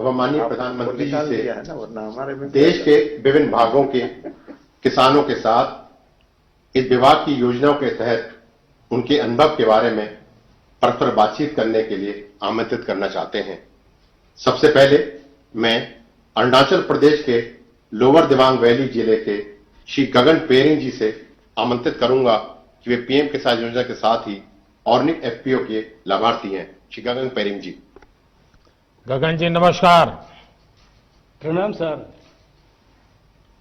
अब हम माननीय प्रधानमंत्री जी से देश के विभिन्न भागों के किसानों के साथ इस विभाग की योजनाओं के तहत उनके अनुभव के बारे में परस्पर बातचीत करने के लिए आमंत्रित करना चाहते हैं। सबसे पहले मैं अरुणाचल प्रदेश के लोअर दिबांग वैली जिले के श्री गगन पेरिंग जी से आमंत्रित करूंगा कि वे पीएम किसान योजना के साथ ही ऑर्गेनिक एफपीओ के लाभार्थी हैं। श्री गगन पेरिंग जी। गगन जी नमस्कार। प्रणाम सर।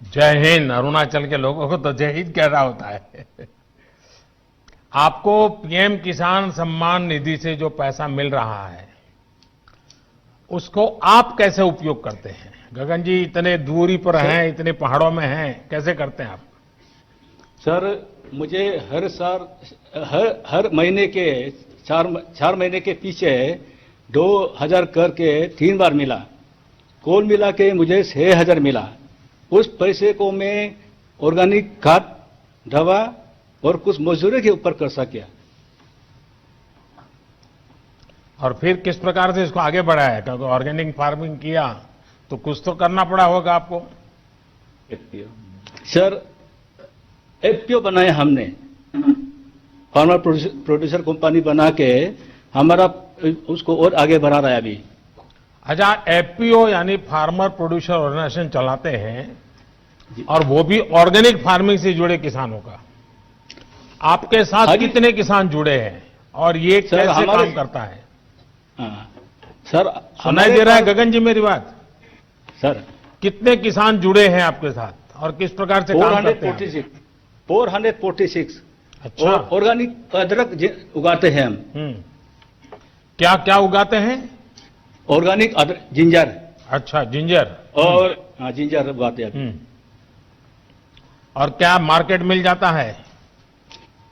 जय हिंद। अरुणाचल के लोगों को तो जय हिंद कहना होता है। आपको पीएम किसान सम्मान निधि से जो पैसा मिल रहा है उसको आप कैसे उपयोग करते हैं? गगन जी इतने दूरी पर हैं, इतने पहाड़ों में हैं, कैसे करते हैं आप? सर मुझे हर साल हर महीने के चार महीने के पीछे 2000 करके 3 बार मिला। कुल मिला के मुझे 6000 मिला। उस पैसे को मैं ऑर्गेनिक खाद, दवा और कुछ मजदूरी के ऊपर कर सकिया। और फिर किस प्रकार से इसको आगे बढ़ाया? क्योंकि ऑर्गेनिक फार्मिंग किया तो कुछ तो करना पड़ा होगा आपको। सर एफपीओ बनाया हमने, फार्मर प्रोड्यूसर कंपनी बना के हमारा उसको और आगे बढ़ा रहा है अभी। अच्छा, एफपीओ यानी फार्मर प्रोड्यूसर ऑर्गेनाइजेशन चलाते हैं और वो भी ऑर्गेनिक फार्मिंग से जुड़े किसानों का। आपके साथ कितने किसान जुड़े हैं और ये कैसे काम करता है? सर सुनाई दे रहा है गगन जी मेरी बात? सर कितने किसान जुड़े हैं आपके साथ और किस प्रकार से काम करते हैं? 446। अच्छा। ऑर्गेनिक अदरक उगाते हैं हम। क्या क्या उगाते हैं? Organic ginger. अच्छा, जिंजर। और हाँ, जिंजर उगाते हैं। और क्या मार्केट मिल जाता है?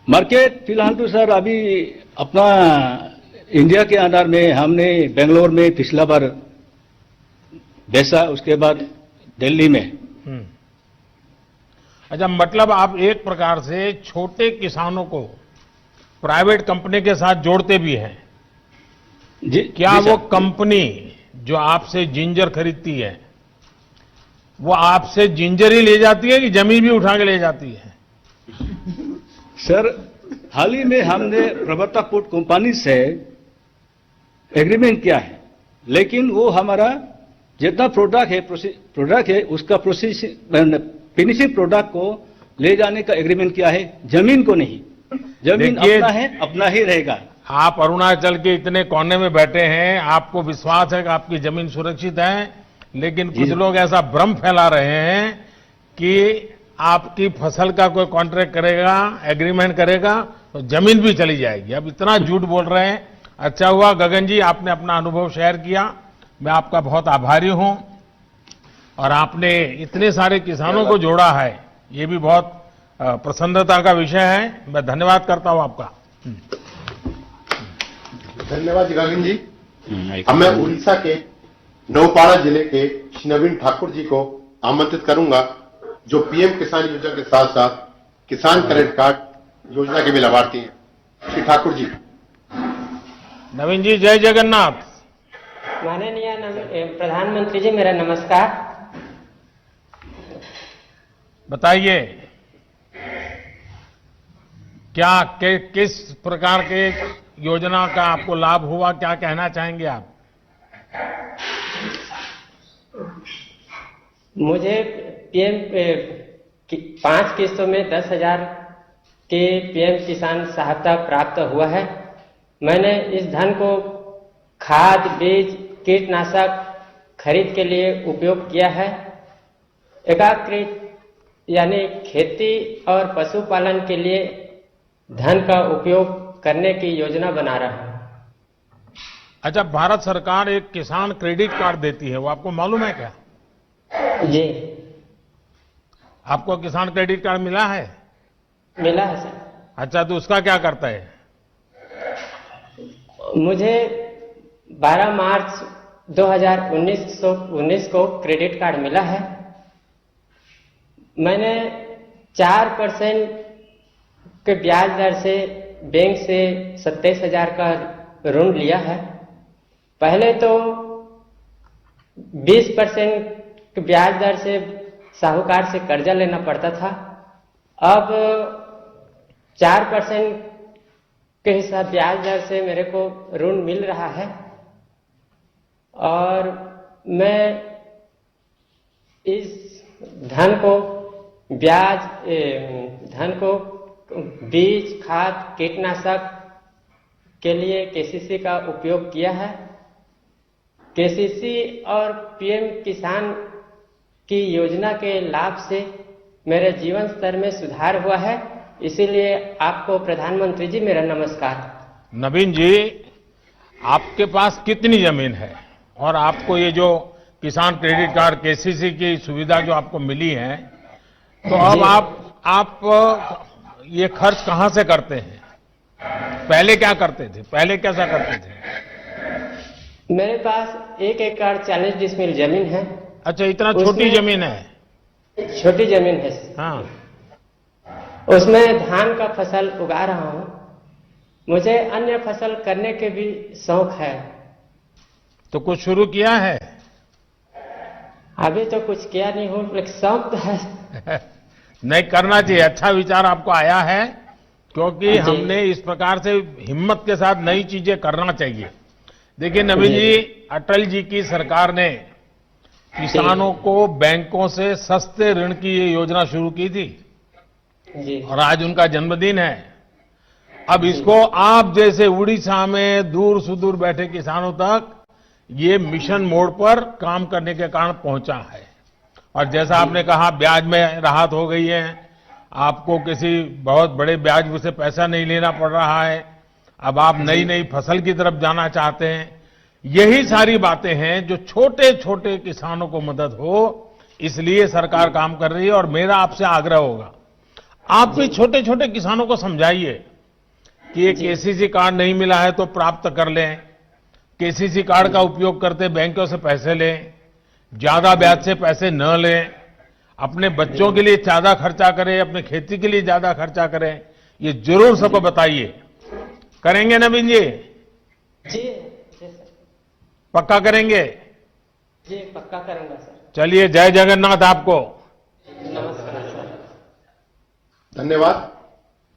मार्केट फिलहाल तो सर अभी अपना इंडिया के अंदर में हमने बेंगलोर में पिछला बार बेचा, उसके बाद दिल्ली में। अच्छा, मतलब आप एक प्रकार से छोटे किसानों को प्राइवेट कंपनी के साथ जोड़ते भी हैं। क्या वो कंपनी जो आपसे जिंजर खरीदती है वो आपसे जिंजर ही ले जाती है कि जमीन भी उठा के ले जाती है? सर हाल ही में हमने प्रवर्तक फूड कंपनी से एग्रीमेंट किया है, लेकिन वो हमारा जितना प्रोडक्ट है उसका फिनिशिंग प्रोडक्ट को ले जाने का एग्रीमेंट किया है, जमीन को नहीं। जमीन अपना है, अपना ही रहेगा। आप अरुणाचल के इतने कोने में बैठे हैं, आपको विश्वास है कि आपकी जमीन सुरक्षित है, लेकिन कुछ लोग ऐसा भ्रम फैला रहे हैं कि आपकी फसल का कोई कॉन्ट्रैक्ट करेगा, एग्रीमेंट करेगा तो जमीन भी चली जाएगी। अब इतना झूठ बोल रहे हैं। अच्छा हुआ गगन जी आपने अपना अनुभव शेयर किया, मैं आपका बहुत आभारी हूं। और आपने इतने सारे किसानों को जोड़ा है, ये भी बहुत प्रसन्नता का विषय है। मैं धन्यवाद करता हूं आपका। धन्यवाद गगन जी। अब मैं उड़ीसा के नौपाड़ा जिले के श्री नवीन ठाकुर जी को आमंत्रित करूंगा जो पीएम किसान योजना के साथ साथ किसान क्रेडिट कार्ड योजना के भी लाभार्थी हैं। श्री ठाकुर जी। नवीन जी जय जगन्नाथ। माननीय प्रधानमंत्री जी मेरा नमस्कार। बताइए क्या किस प्रकार के योजना का आपको लाभ हुआ, क्या कहना चाहेंगे आप? मुझे पीएम 5 किस्तों में 10,000 के पीएम किसान सहायता प्राप्त हुआ है। मैंने इस धन को खाद, बीज, कीटनाशक खरीद के लिए उपयोग किया है। एकीकृत यानी खेती और पशुपालन के लिए धन का उपयोग करने की योजना बना रहा है। अच्छा, भारत सरकार एक किसान क्रेडिट कार्ड देती है, वो आपको मालूम है क्या? जी। आपको किसान क्रेडिट कार्ड मिला है? मिला है सर। अच्छा, तो उसका क्या करता है? मुझे 12 मार्च 2019 को क्रेडिट कार्ड मिला है। मैंने 4% के ब्याज दर से बैंक से 27,000 का ऋण लिया है। पहले तो 20% ब्याज दर से साहूकार से कर्जा लेना पड़ता था। अब 4% के हिसाब ब्याज दर से मेरे को ऋण मिल रहा है और मैं इस धन को बीज, खाद, कीटनाशक के लिए केसीसी का उपयोग किया है। केसीसी और पीएम किसान की योजना के लाभ से मेरे जीवन स्तर में सुधार हुआ है, इसीलिए आपको प्रधानमंत्री जी मेरा नमस्कार। नवीन जी, आपके पास कितनी जमीन है और आपको ये जो किसान क्रेडिट कार्ड केसीसी की सुविधा जो आपको मिली है, तो अब आप ये खर्च कहां से करते हैं? पहले क्या करते थे? पहले कैसा करते थे? मेरे पास 1 एकड़ 40 डिसमिल जमीन है। अच्छा, इतना छोटी जमीन है? छोटी जमीन है। हाँ। उसमें धान का फसल उगा रहा हूं। मुझे अन्य फसल करने के भी शौक है। तो कुछ शुरू किया है? अभी तो कुछ किया नहीं हूं, लेकिन शौक तो है। नहीं, करना चाहिए। अच्छा विचार आपको आया है, क्योंकि हमने इस प्रकार से हिम्मत के साथ नई चीजें करना चाहिए। देखिए नवीन जी, अटल जी की सरकार ने किसानों को बैंकों से सस्ते ऋण की ये योजना शुरू की थी जी। और आज उनका जन्मदिन है। अब इसको आप जैसे उड़ीसा में दूर सुदूर बैठे किसानों तक ये मिशन मोड पर काम करने के कारण पहुंचा है। और जैसा आपने कहा, ब्याज में राहत हो गई है, आपको किसी बहुत बड़े ब्याज से पैसा नहीं लेना पड़ रहा है, अब आप नई नई फसल की तरफ जाना चाहते हैं। यही सारी बातें हैं जो छोटे छोटे किसानों को मदद हो, इसलिए सरकार काम कर रही है। और मेरा आपसे आग्रह होगा, आप भी छोटे छोटे किसानों को समझाइए कि ये केसीसी कार्ड नहीं मिला है तो प्राप्त कर लें, केसीसी कार्ड का उपयोग करते बैंकों से पैसे लें, ज्यादा ब्याज से पैसे न लें, अपने बच्चों के लिए ज्यादा खर्चा करें, अपने खेती के लिए ज्यादा खर्चा करें। ये जरूर सबको बताइए। करेंगे नवीन जी? जी सर। पक्का करेंगे? जी पक्का करूंगा सर। चलिए, जय जगन्नाथ आपको। नमस्कार सर। धन्यवाद।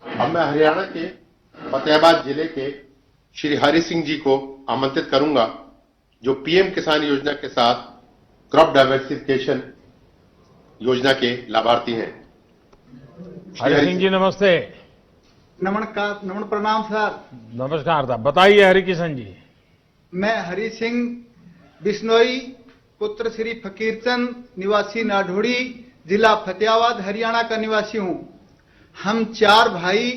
अब मैं हरियाणा के फतेहाबाद जिले के श्री हरि सिंह जी को आमंत्रित करूंगा, जो पीएम किसान योजना के साथ क्रॉप डाइवर्सिफिकेशन योजना के लाभार्थी हैं। हरि सिंह जी नमस्ते। नमस्कार, नमन प्रणाम सर। नमस्कार साहब, बताइए हरि किशन जी। मैं हरि सिंह बिश्नोई, पुत्र श्री फकीरचंद, निवासी नाढोड़ी, जिला फतेहाबाद, हरियाणा का निवासी हूं। हम 4 भाई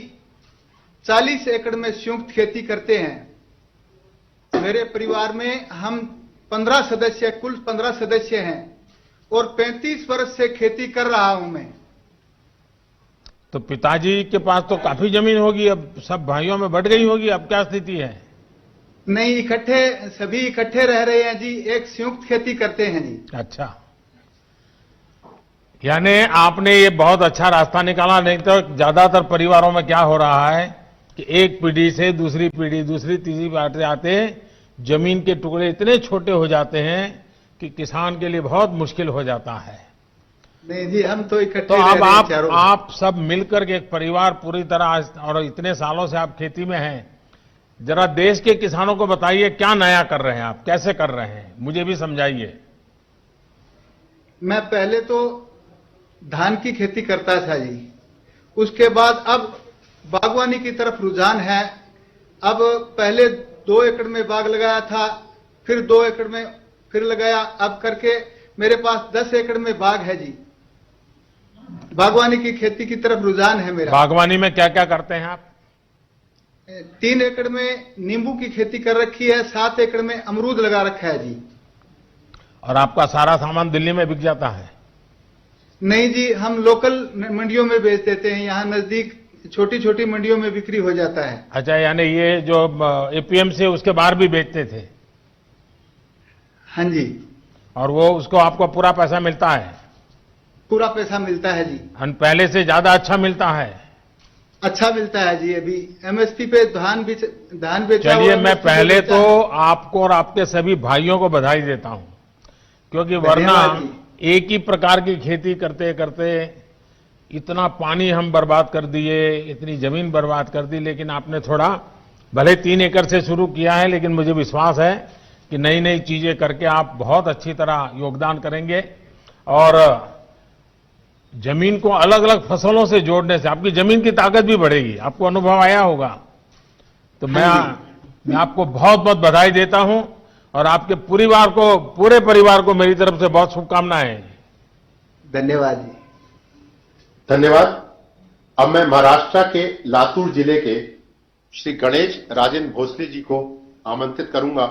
40 एकड़ में संयुक्त खेती करते हैं। मेरे परिवार में हम 15 सदस्य, कुल 15 सदस्य हैं और 35 वर्ष से खेती कर रहा हूं मैं। तो पिताजी के पास तो काफी जमीन होगी, अब सब भाइयों में बढ़ गई होगी, अब क्या स्थिति है? नहीं, सभी इकट्ठे रह रहे हैं जी, एक संयुक्त खेती करते हैं जी। अच्छा, यानी आपने ये बहुत अच्छा रास्ता निकाला। नहीं तो ज्यादातर परिवारों में क्या हो रहा है कि एक पीढ़ी से दूसरी पीढ़ी, दूसरी तीसरी बात आते जमीन के टुकड़े इतने छोटे हो जाते हैं कि किसान के लिए बहुत मुश्किल हो जाता है। नहीं जी, हम तो इकट्ठे तो रह अब रहे हैं चारों। आप सब मिलकर के एक परिवार पूरी तरह, और इतने सालों से आप खेती में हैं, जरा देश के किसानों को बताइए क्या नया कर रहे हैं आप, कैसे कर रहे हैं, मुझे भी समझाइए। मैं पहले तो धान की खेती करता था जी, उसके बाद अब बागवानी की तरफ रुझान है। अब पहले 2 एकड़ में बाग लगाया था, फिर 2 एकड़ में फिर लगाया, अब करके मेरे पास 10 एकड़ में बाग है जी। बागवानी की खेती की तरफ रुझान है मेरा। बागवानी में क्या क्या करते हैं आप? 3 एकड़ में नींबू की खेती कर रखी है, 7 एकड़ में अमरूद लगा रखा है जी। और आपका सारा सामान दिल्ली में बिक जाता है? नहीं जी, हम लोकल मंडियों में बेच देते हैं, यहाँ नजदीक छोटी छोटी मंडियों में बिक्री हो जाता है। अच्छा, यानी ये जो एपीएमसी उसके बाहर भी बेचते थे? हाँ जी। और वो उसको आपको पूरा पैसा मिलता है? पूरा पैसा मिलता है जी। और पहले से ज्यादा अच्छा मिलता है? अच्छा मिलता है जी। अभी एमएसपी पे धान बेचा। चलिए, मैं पहले तो आपको और आपके सभी भाइयों को बधाई देता हूं क्योंकि वरना धन्यवाद जी। एक ही प्रकार की खेती करते करते इतना पानी हम बर्बाद कर दिए, इतनी जमीन बर्बाद कर दी। लेकिन आपने थोड़ा, भले 3 एकड़ से शुरू किया है, लेकिन मुझे विश्वास है कि नई नई चीजें करके आप बहुत अच्छी तरह योगदान करेंगे। और जमीन को अलग अलग फसलों से जोड़ने से आपकी जमीन की ताकत भी बढ़ेगी। आपको अनुभव आया होगा। तो मैं आपको बहुत बहुत बधाई देता हूं और आपके पूरे परिवार को मेरी तरफ से बहुत शुभकामनाएं। धन्यवाद जी। धन्यवाद। अब मैं महाराष्ट्र के लातूर जिले के श्री गणेश राजेंद्र भोसले जी को आमंत्रित करूंगा।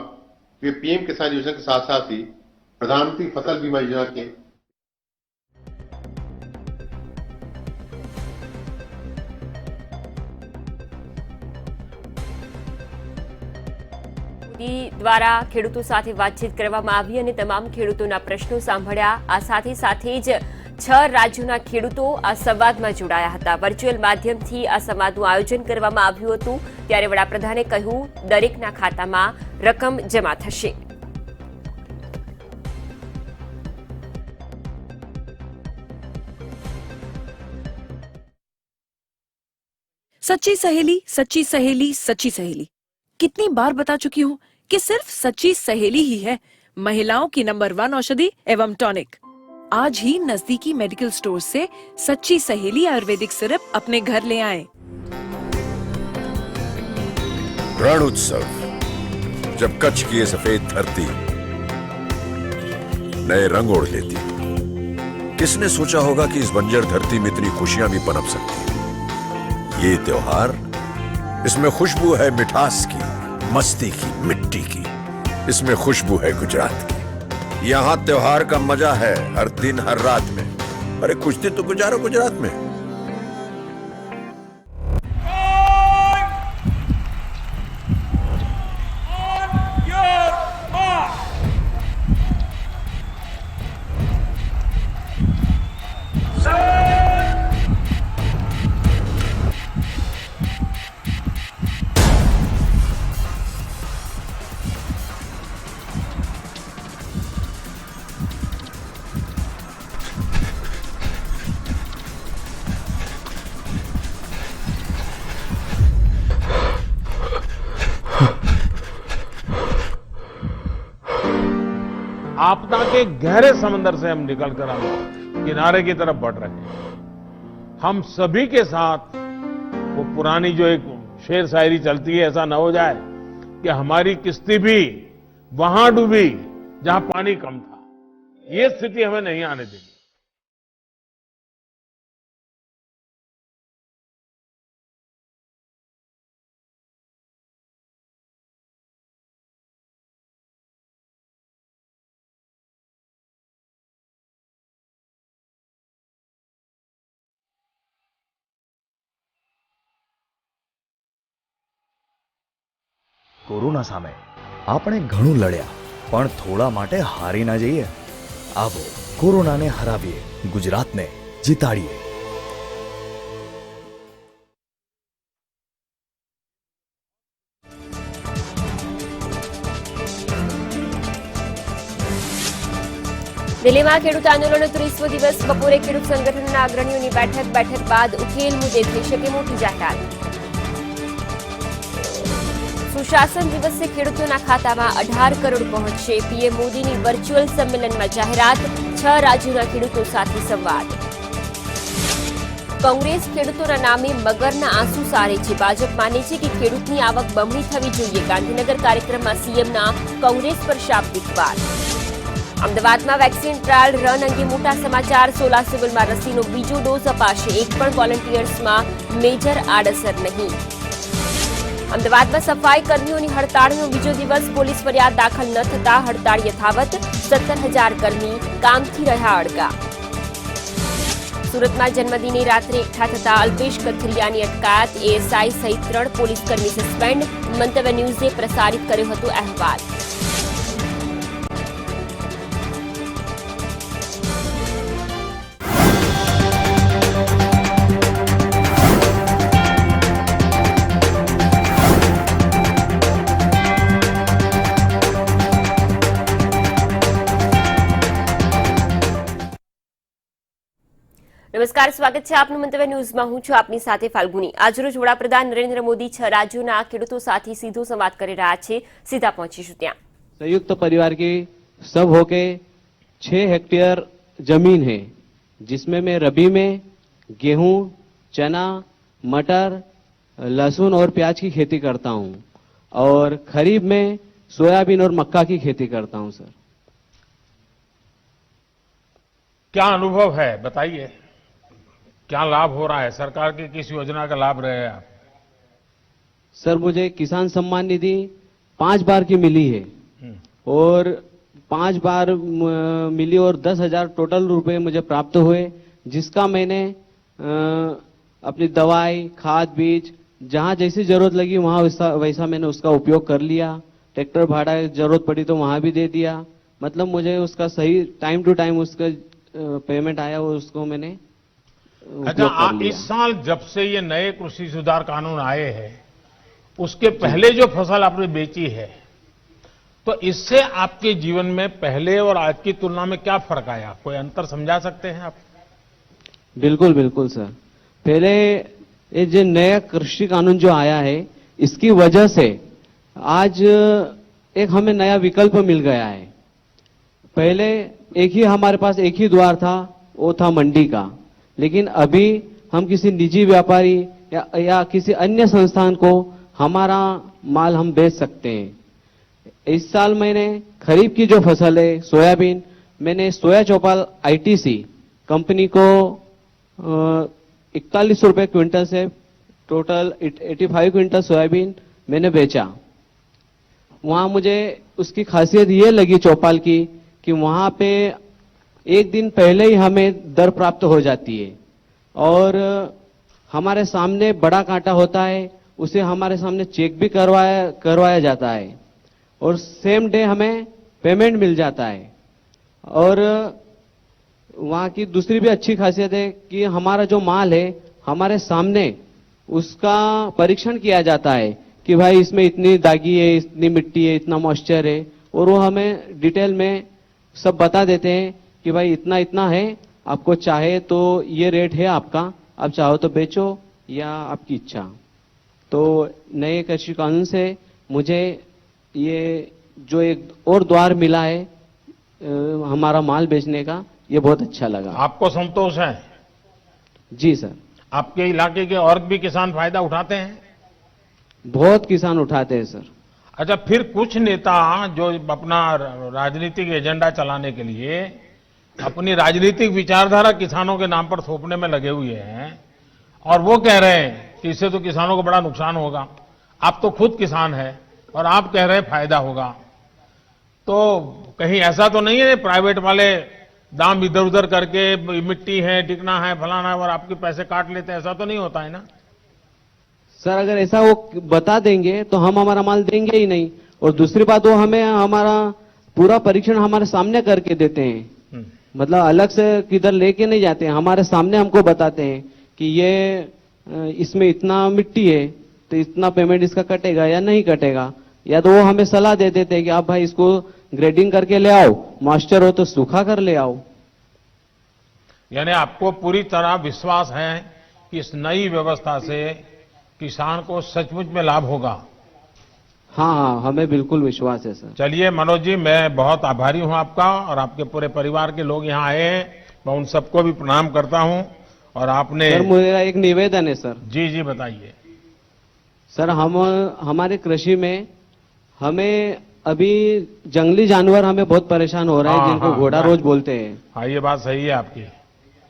वे पीएम किसान योजना के साथ साथ ही प्रधानमंत्री फसल बीमा योजना के દ્વારા ખેડૂતો સાથે વાતચીત કરવામાં આવી અને તમામ ખેડૂતોના પ્રશ્નો સાંભળ્યા। આ સાથે જ 6 રાજ્યોના ખેડૂતો આ સંવાદમાં જોડાયા હતા। વર્ચ્યુઅલ માધ્યમથી આ સંવાદનું આયોજન કરવામાં આવ્યું હતું। ત્યારે વડાપ્રધાને કહ્યું, દરેકના ખાતામાં રકમ જમા થશે। सच्ची सहेली, सच्ची सहेली, सच्ची सहेली। कितनी बार बता चुकी हूँ कि सिर्फ सच्ची सहेली ही है महिलाओं की नंबर 1 औषधि एवं टॉनिक। आज ही नजदीकी मेडिकल स्टोर से सच्ची सहेली आयुर्वेदिक सिरप अपने घर ले आएं। रण उत्सव, जब कच्छ की ये सफेद धरती नए रंग ओढ़ लेती, किसने सोचा होगा कि इस बंजर धरती में इतनी खुशियां भी पनप सकती। ये त्योहार, इसमें खुशबू है मिठास की, मस्ती की, मिट्टी की। इसमें खुशबू है गुजरात की। यहाँ त्योहार का मजा है हर दिन हर रात में। अरे कुछ दिन तो गुजारो गुजरात में। आपदा के गहरे समंदर से हम निकलकर हम किनारे की तरफ बढ़ रहे हैं। हम सभी के साथ वो पुरानी जो एक शेर शायरी चलती है, ऐसा न हो जाए कि हमारी किश्ती भी वहां डूबी जहां पानी कम था। ये स्थिति हमें नहीं आने देगी। કોરોના સામે આપણે ઘણું લડ્યા, પણ થોડા માટે હારી ના જઈએ। આવો કોરોનાને હરાવીએ, ગુજરાતને જીતાડીએ। દિલ્હીમાં ખેડૂત આંદોલનનો 30મો દિવસ બપોરે ખેડૂત સંગઠનના અગ્રણીઓની બેઠક બાદ ઉકેલ મુદ્દે થઈ શકે મોટી જાહેરાત। સુશાસન દિવસે ખેડૂતોના ખાતામાં 18 કરોડ પહોંચશે। પીએમ મોદીની વર્ચ્યુઅલ સંમેલનમાં જાહેરાત। 6 રાજ્યોના ખેડૂતો સાથે સંવાદ। કોંગ્રેસ ખેડૂતોના નામે મગરના આંસુ સારે છે। ભાજપ માને છે કે ખેડૂતની આવક બમણી થવી જોઈએ। ગાંધીનગર કાર્યક્રમમાં સીએમના કોંગ્રેસ પર શાબ્દિક વાર। અમદાવાદમાં વેક્સિન ટ્રાયલ રન અંગે મોટા સમાચાર। 16 સિવિલમાં રસીનો બીજો ડોઝ અપાશે। એક પણ વોલન્ટિયર્સમાં મેજર આડઅસર નહીં। અમદાવાદમાં સફાઈ કર્મીઓની હડતાળનો બીજો દિવસ। પોલીસ ફરિયાદ દાખલ ન થતા હડતાળ યથાવત। 17,000 કર્મી કામથી રહ્યા અડગા। સુરતમાં જન્મદિને રાત્રે એકઠા થતા અલ્પેશ કથિરિયાની અટકાયત। એએસઆઈ સહિત 3 પોલીસકર્મી સસ્પેન્ડ। મંતવ્ય ન્યૂઝે પ્રસારિત કર્યો હતો અહેવાલ। નમસ્કાર, સ્વાગત છે આપનું મંતવ્ય ન્યૂઝમાં. હું છું આપની સાથે ફાલ્ગુની. આજરોજ વડાપ્રધાન નરેન્દ્ર મોદી 6 રાજ્યોના ખેડૂતો સાથે સીધો સંવાદ કરી રહ્યા છે. સીધા પહોંચીશું ત્યાં. संयुक्त परिवार की सब होके 6 हेक्टेयर जमीन है, जिसमें मैं रबी में गेहूं, चना, मटर, लहसुन और प्याज की खेती करता हूं और खरीफ में सोयाबीन और मक्का की खेती करता हूं. सर, क्या अनुभव है, बताइए. क्या लाभ हो रहा है? सरकार की किस योजना का लाभ रहे हैं आप? सर, मुझे किसान सम्मान निधि 5 बार की मिली है और 5 बार मिली और 10,000 टोटल रुपए मुझे प्राप्त हुए, जिसका मैंने अपनी दवाई, खाद, बीज जहां जैसी जरूरत लगी वहां वैसा मैंने उसका उपयोग कर लिया. ट्रैक्टर भाड़ा जरूरत पड़ी तो वहां भी दे दिया. मतलब मुझे उसका सही टाइम टू टाइम उसका पेमेंट आया और उसको मैंने अच्छा, इस साल जब से ये नए कृषि सुधार कानून आए हैं, उसके पहले जो फसल आपने बेची है, तो इससे आपके जीवन में पहले और आज की तुलना में क्या फर्क आया? कोई अंतर समझा सकते हैं आप? बिल्कुल बिल्कुल सर. पहले ये जो नया कृषि कानून जो आया है, इसकी वजह से आज एक हमें नया विकल्प मिल गया है. पहले एक ही हमारे पास एक ही द्वार था, वो था मंडी का. लेकिन अभी हम किसी निजी व्यापारी या किसी अन्य संस्थान को हमारा माल हम बेच सकते हैं. इस साल मैंने खरीफ की जो फसल है सोयाबीन, मैंने सोया चौपाल आईटीसी कंपनी को 41 रुपए क्विंटल से टोटल 85 क्विंटल सोयाबीन मैंने बेचा. वहां मुझे उसकी खासियत ये लगी चौपाल की कि वहां पे एक दिन पहले ही हमें दर प्राप्त हो जाती है और हमारे सामने बड़ा कांटा होता है, उसे हमारे सामने चेक भी करवाया जाता है और सेम डे हमें पेमेंट मिल जाता है. और वहां की दूसरी भी अच्छी खासियत है कि हमारा जो माल है हमारे सामने उसका परीक्षण किया जाता है कि भाई इसमें इतनी दागी है, इतनी मिट्टी है, इतना मॉइस्चर है, और वो हमें डिटेल में सब बता देते हैं कि भाई इतना इतना है, आपको चाहे तो ये रेट है आपका, आप चाहो तो बेचो या आपकी इच्छा. तो नए कृषि कानून से मुझे ये जो एक और द्वार मिला है हमारा माल बेचने का, ये बहुत अच्छा लगा. आपको संतोष है? जी सर. आपके इलाके के और भी किसान फायदा उठाते हैं? बहुत किसान उठाते हैं सर. अच्छा, फिर कुछ नेता जो अपना राजनीतिक एजेंडा चलाने के लिए अपनी राजनीतिक विचारधारा किसानों के नाम पर थोपने में लगे हुए हैं और वो कह रहे हैं कि इससे तो किसानों को बड़ा नुकसान होगा. आप तो खुद किसान है और आप कह रहे हैं फायदा होगा. तो कहीं ऐसा तो नहीं है प्राइवेट वाले दाम इधर उधर करके मिट्टी है, टिकना है, फलाना है और आपके पैसे काट लेते हैं? ऐसा तो नहीं होता है ना सर? अगर ऐसा वो बता देंगे तो हम हमारा माल देंगे ही नहीं. और दूसरी बात, वो हमें हमारा पूरा परीक्षण हमारे सामने करके देते हैं. मतलब अलग से किधर लेके नहीं जाते हैं, हमारे सामने हमको बताते हैं कि ये इसमें इतना मिट्टी है तो इतना पेमेंट इसका कटेगा या नहीं कटेगा. या तो वो हमें सलाह दे देते हैं कि आप भाई इसको ग्रेडिंग करके ले आओ, मॉइस्चर हो तो सूखा कर ले आओ. यानी आपको पूरी तरह विश्वास है कि इस नई व्यवस्था से किसान को सचमुच में लाभ होगा? हाँ, हमें बिल्कुल विश्वास है सर. चलिए मनोज जी, मैं बहुत आभारी हूं आपका और आपके पूरे परिवार के लोग यहाँ आए हैं, मैं उन सबको भी प्रणाम करता हूं. और आपने सर, मेरा एक निवेदन है सर. जी जी बताइए. सर, हमारे कृषि में हमें अभी जंगली जानवर हमें बहुत परेशान हो रहे हैं, जिनको घोड़ा रोज बोलते हैं. हाँ, ये बात सही है आपकी.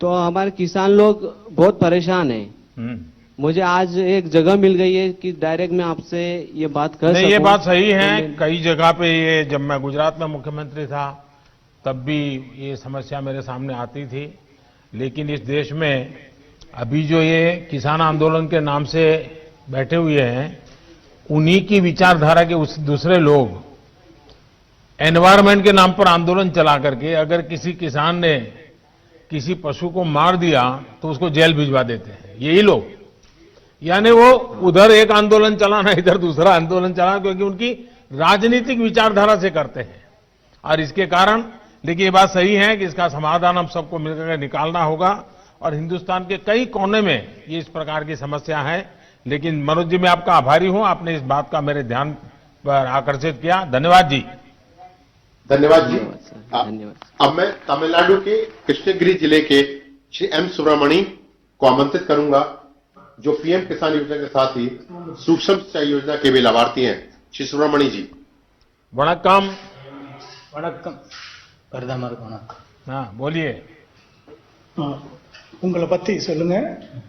तो हमारे किसान लोग बहुत परेशान हैं. मुझे आज एक जगह मिल गई है कि डायरेक्ट मैं आपसे ये बात कर सकूं. ये बात सही है. कई जगह पे ये, जब मैं गुजरात में मुख्यमंत्री था तब भी ये समस्या मेरे सामने आती थी. लेकिन इस देश में अभी जो ये किसान आंदोलन के नाम से बैठे हुए हैं, उन्हीं की विचारधारा के दूसरे लोग एनवायरमेंट के नाम पर आंदोलन चला करके अगर किसी किसान ने किसी पशु को मार दिया तो उसको जेल भिजवा देते हैं यही लोग. यानी वो उधर एक आंदोलन चलाना, इधर दूसरा आंदोलन चलाना, क्योंकि उनकी राजनीतिक विचारधारा से करते हैं. और इसके कारण, लेकिन ये बात सही है कि इसका समाधान हम सबको मिलकर निकालना होगा और हिंदुस्तान के कई कोने में ये इस प्रकार की समस्या है। लेकिन मनोज जी, मैं आपका आभारी हूं, आपने इस बात का मेरे ध्यान पर आकर्षित किया। धन्यवाद जी। धन्यवाद जी। धन्यवाद। अब मैं तमिलनाडु के कृष्णगिरी जिले के श्री एम सुब्रमणी को आमंत्रित करूंगा, जो पीएम किसान योजना के साथ ही सूक्ष्म सिंचाई योजना के भी लाभार्थी हैं। श्री सुब्रमणी जी। वणक्कम। வணக்கம் பிரதமருக்கு வணக்கம். हाँ, बोलिए। உங்களை பத்தி சொல்லுங்க,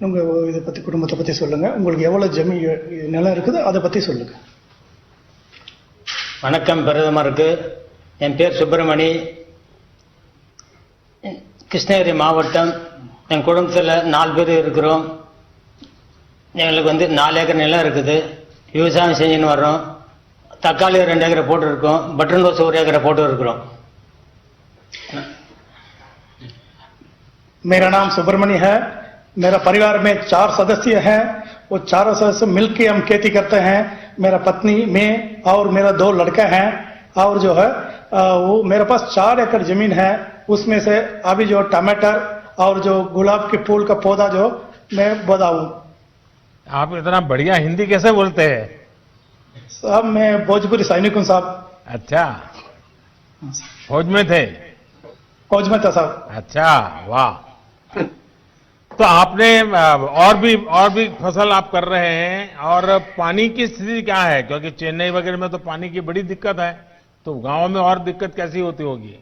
உங்க இதை பத்தி, குடும்பத்தை பத்தி சொல்லுங்க, உங்களுக்கு எவ்வளவு ஜமீன் நிலம் இருக்குதோ அதை பத்தி சொல்லுங்க. வணக்கம் பிரதமருக்கு. என் பேர் சுப்பிரமணி, கிருஷ்ணகிரி மாவட்டம். என் குடும்பத்தில் 4 பேர் இருக்கிறோம். எங்களுக்கு 4 ஏக்கர் நிலம் இருக்குது. விவசாயம் செஞ்சுன்னு வர்றோம். தக்காளி 2 ஏக்கரை போட்டுருக்கோம். பட்டன் ரோஸ் 1 ஏக்கரை போட்டு இருக்கிறோம். मेरा नाम सुब्रमण्य है. मेरा परिवार में 4 सदस्य हैं. वो 4 सदस्य मिलकर हम खेती करते हैं. मेरा पत्नी, मैं और मेरा 2 लड़का हैं. और जो है वो मेरे पास 4 एकड़ जमीन है. उसमें से अभी जो टमाटर और जो गुलाब के फूल का पौधा जो मैं बताऊं. आप इतना बढ़िया हिंदी कैसे बोलते हैं? साहब मैं भोजपुरी सैनिक हूं साहब. अच्छा, फौज में थे? फौज में था साहब. अच्छा, वाह। तो आपने और भी फसल आप कर रहे हैं, और पानी की स्थिति क्या है? क्योंकि चेन्नई वगैरह में तो पानी की बड़ी दिक्कत है, तो गांव में और दिक्कत कैसी होती होगी?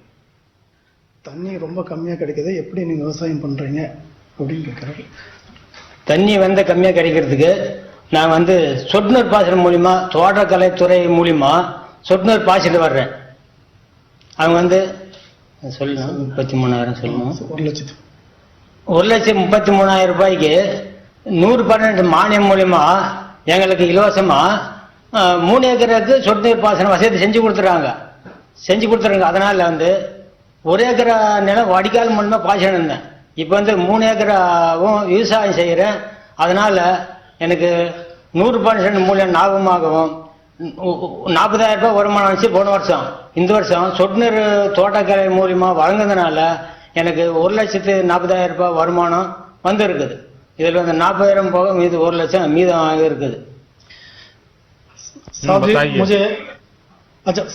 தண்ணி ரொம்ப கம்மியா கிடைக்குது, எப்படி நீங்க விவசாயம் பண்றீங்க அப்படின்னு கேட்கறாரு. தண்ணி கம்மியாக கிடைக்கிறதுக்கு நான் சொட்டு நீர் பாசனம் மூலிமா, தோட்டக்கலைத்துறை மூலிமா சொட்டு நீர் பாய்ச்சிட்டு வர்றேன். அவங்க சொல்லணும் 33,000 சொல்லணும். 1,33,000 ரூபாய்க்கு 100% மானியம் மூலியமா எங்களுக்கு இலவசமா 3 ஏக்கருக்கு சொட்டு நீர் பாசன வசதி செஞ்சு கொடுத்துறாங்க. அதனால 1 ஏக்கர் நிலம் வடிகால் மூலமா பாய்ச்சிட்டு இருந்தேன். இப்போ 3 ஏக்கராவும் விவசாயம் செய்கிறேன். அதனால எனக்கு 100% மூலியம் லாபமாகவும் 40,000 ரூபாய் வருமானம் வந்துச்சு போன வருஷம். இந்த வருஷம் சொட்டு நீர் தோட்டக்கலை மூலியமா வழங்குறதுனால எனக்கு 1,40,000 ரூபாய் வருமானம் இருக்குது. இதில் 40,000 போக மீது 1 லட்சம் மீதம் இருக்குது.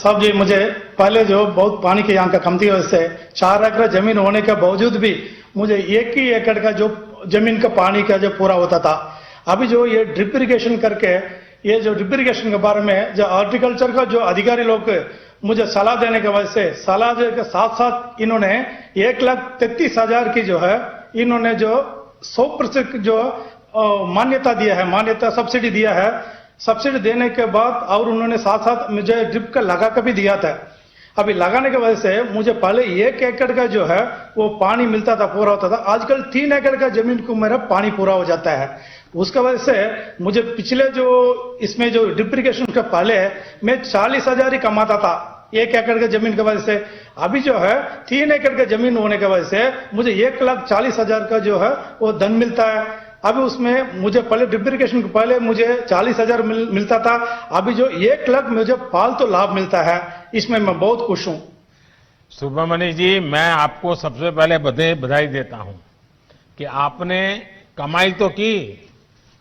साहब जी मुझे पहले जो बहुत पानी की यहाँ का कमती वजह से 4 एकड़ जमीन होने के बावजूद भी मुझे 1 ही एकड़ का जो जमीन का पानी का जो पूरा होता था. अभी जो ये ड्रिप इरिगेशन करके, ये जो ड्रिप इरिगेशन के बारे में जो हॉर्टिकल्चर का जो अधिकारी लोग मुझे सलाह देने की वजह से, सलाह के साथ साथ इन्होंने 1,33,000 की जो है इन्होंने जो 100% जो मान्यता दिया है, मान्यता सब्सिडी दिया है. सब्सिडी देने के बाद और उन्होंने साथ साथ मुझे ड्रिप का लगा कर भी दिया था. अभी लगाने की वजह से मुझे पहले 1 एकड़ का जो है वो पानी मिलता था, पूरा होता था. आजकल 3 एकड़ का जमीन को मेरा पानी पूरा हो जाता है. उसका वजह से मुझे पिछले जो इसमें जो ड्रिप इरिगेशन का पहले मैं 40,000 ही कमाता था 1 एकड़ के जमीन की वजह से. अभी जो है 3 एकड़ के जमीन होने की वजह से मुझे 1,40,000 का जो है वो धन मिलता है. अभी उसमें मुझे पहले ड्रिप इरिगेशन के पहले मुझे 40,000 मिलता था. अभी जो 1 लाख मुझे फालतू लाभ मिलता है. इसमें मैं बहुत खुश हूं. सुब्रमण्य जी, मैं आपको सबसे पहले बधाई देता हूं कि आपने कमाई तो की,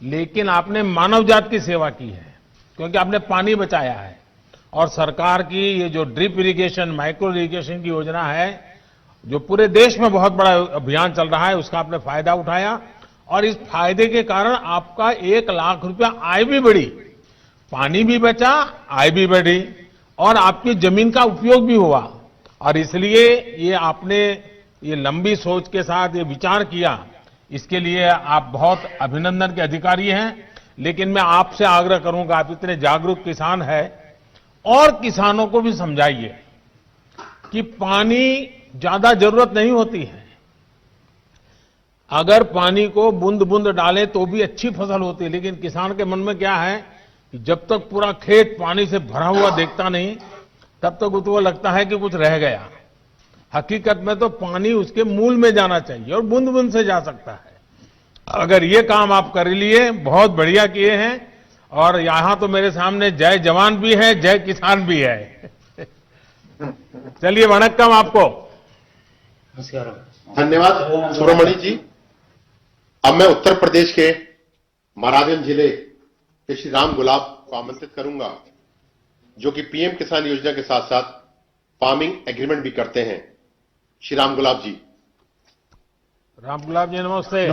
लेकिन आपने मानव जात की सेवा की है, क्योंकि आपने पानी बचाया है. और सरकार की ये जो ड्रिप इरिगेशन, माइक्रो इरिगेशन की योजना है, जो पूरे देश में बहुत बड़ा अभियान चल रहा है, उसका आपने फायदा उठाया. और इस फायदे के कारण आपका 1 लाख रुपया आय भी बढ़ी, पानी भी बचा, आय भी बढ़ी, और आपकी जमीन का उपयोग भी हुआ. और इसलिए ये आपने ये लंबी सोच के साथ ये विचार किया, इसके लिए आप बहुत अभिनंदन के अधिकारी हैं. लेकिन मैं आपसे आग्रह करूंगा, आप इतने जागरूक किसान हैं, और किसानों को भी समझाइए कि पानी ज्यादा जरूरत नहीं होती है. अगर पानी को बूंद बूंद डालें तो भी अच्छी फसल होती है. लेकिन किसान के मन में क्या है कि जब तक पूरा खेत पानी से भरा हुआ देखता नहीं, तब तक उसको लगता है कि कुछ रह गया. हकीकत में तो पानी उसके मूल में जाना चाहिए और बूंद बूंद से जा सकता है. अगर ये काम आप कर लिए, बहुत बढ़िया किए हैं. और यहां तो मेरे सामने जय जवान भी है, जय किसान भी है. चलिए, वणक्कम आपको. धन्यवाद सुब्रमणी जी. अब मैं उत्तर प्रदेश के महाराजगंज जिले के श्री राम गुलाब को आमंत्रित करूंगा, जो कि पीएम किसान योजना के साथ साथ फार्मिंग एग्रीमेंट भी करते हैं। श्री राम गुलाब जी। राम गुलाब जी नमस्ते।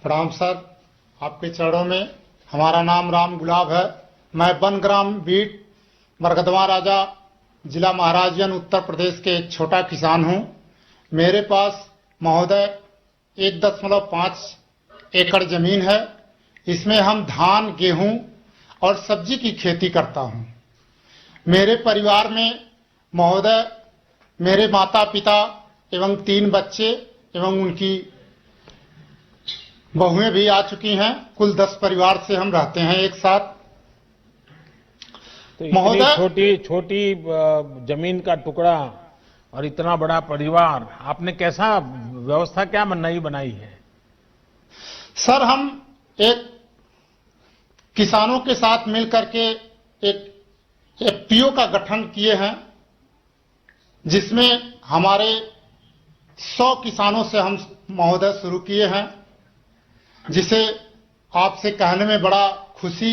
प्रणाम सर, आपके चरणों में। हमारा नाम राम गुलाब है। मैं बनग्राम बीट मरगदवा राजा जिला महाराजगंज उत्तर प्रदेश के एक छोटा किसान हूं। मेरे पास महोदय 1.5 एकड़ जमीन है। इसमें हम धान, गेहूं और सब्जी की खेती करता हूं। मेरे परिवार में महोदय मेरे माता पिता एवं 3 बच्चे एवं उनकी बहुएं भी आ चुकी हैं। कुल 10 परिवार से हम रहते हैं एक साथ। तो महोदय छोटी जमीन का टुकड़ा और इतना बड़ा परिवार, आपने कैसा व्यवस्था क्या नई बनाई है? सर, हम एक किसानों के साथ मिलकर के एक एफपीओ का गठन किए हैं, जिसमें हमारे 100 किसानों से हम महोदय शुरू किए हैं, जिसे आपसे कहने में बड़ा खुशी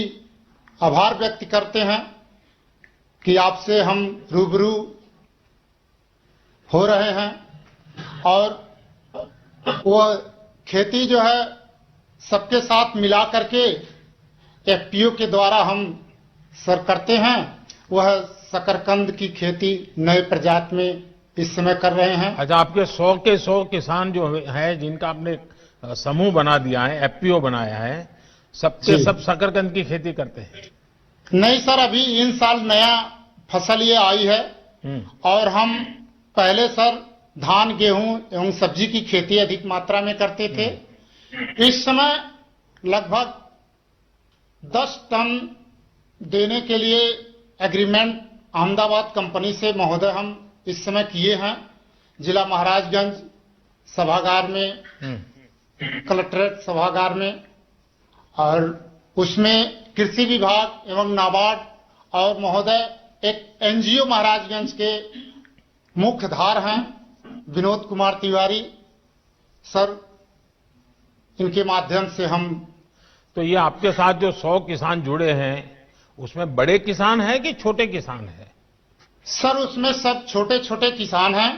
आभार व्यक्त करते हैं कि आपसे हम रूबरू हो रहे हैं। और वो खेती जो है सबके साथ मिला करके एफपीओ के द्वारा हम सर करते हैं। वह शकरकंद की खेती नए प्रजाति में इस समय कर रहे हैं। अच्छा, आपके 100 के 100 किसान जो है, जिनका आपने समूह बना दिया है, एफपीओ बनाया है, सबके सब शकरकंद की खेती करते हैं? नहीं सर, अभी इन साल नया फसल ये आई है। और हम पहले सर धान, गेहूं एवं सब्जी की खेती अधिक मात्रा में करते थे। इस समय लगभग 10 टन देने के लिए एग्रीमेंट अहमदाबाद कंपनी से महोदय हम इस समय किए हैं। जिला महाराजगंज सभागार में, कलेक्ट्रेट सभागार में। और उसमें कृषि विभाग एवं नाबार्ड और महोदय एक एनजीओ महाराजगंज के मुख्यधार हैं विनोद कुमार तिवारी सर, इनके माध्यम से हम। तो ये आपके साथ जो 100 किसान जुड़े हैं, उसमें बड़े किसान हैं कि छोटे किसान हैं? सर, उसमें सब छोटे छोटे किसान हैं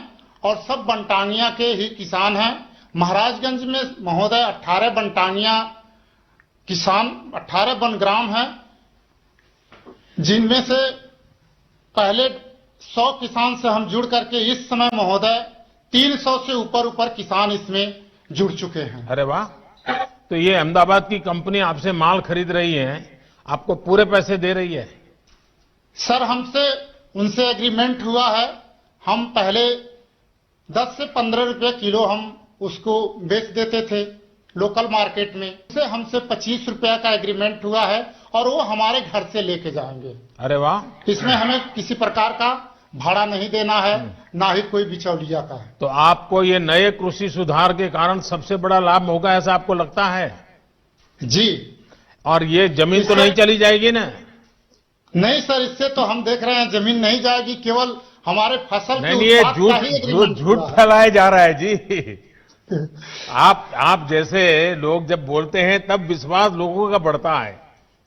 और सब बनटांगिया के ही किसान हैं। महाराजगंज में महोदय 18 बनटांगिया किसान, 18 बनग्राम हैं, जिनमें से पहले 100 किसान से हम जुड़ करके इस समय महोदय 300 से ऊपर किसान इसमें जुड़ चुके हैं। अरे वाह! तो ये अहमदाबाद की कंपनी आपसे माल खरीद रही है, आपको पूरे पैसे दे रही है? सर, हमसे उनसे एग्रीमेंट हुआ है। हम पहले 10 से 15 रुपए किलो हम उसको बेच देते थे लोकल मार्केट में। उसे हमसे 25 रुपया का एग्रीमेंट हुआ है और वो हमारे घर से लेके जाएंगे। अरे वाह! इसमें हमें किसी प्रकार का भाड़ा नहीं देना है, ना ही कोई बिचौलिया का है। तो आपको ये नए कृषि सुधार के कारण सबसे बड़ा लाभ होगा, ऐसा आपको लगता है? जी। और ये जमीन तो नहीं चली जाएगी ना? नहीं सर, इससे तो हम देख रहे हैं जमीन नहीं जाएगी, केवल हमारे फसल नहीं, ये झूठ फैलाया जा रहा है जी। आप जैसे लोग जब बोलते हैं तब विश्वास लोगों का बढ़ता है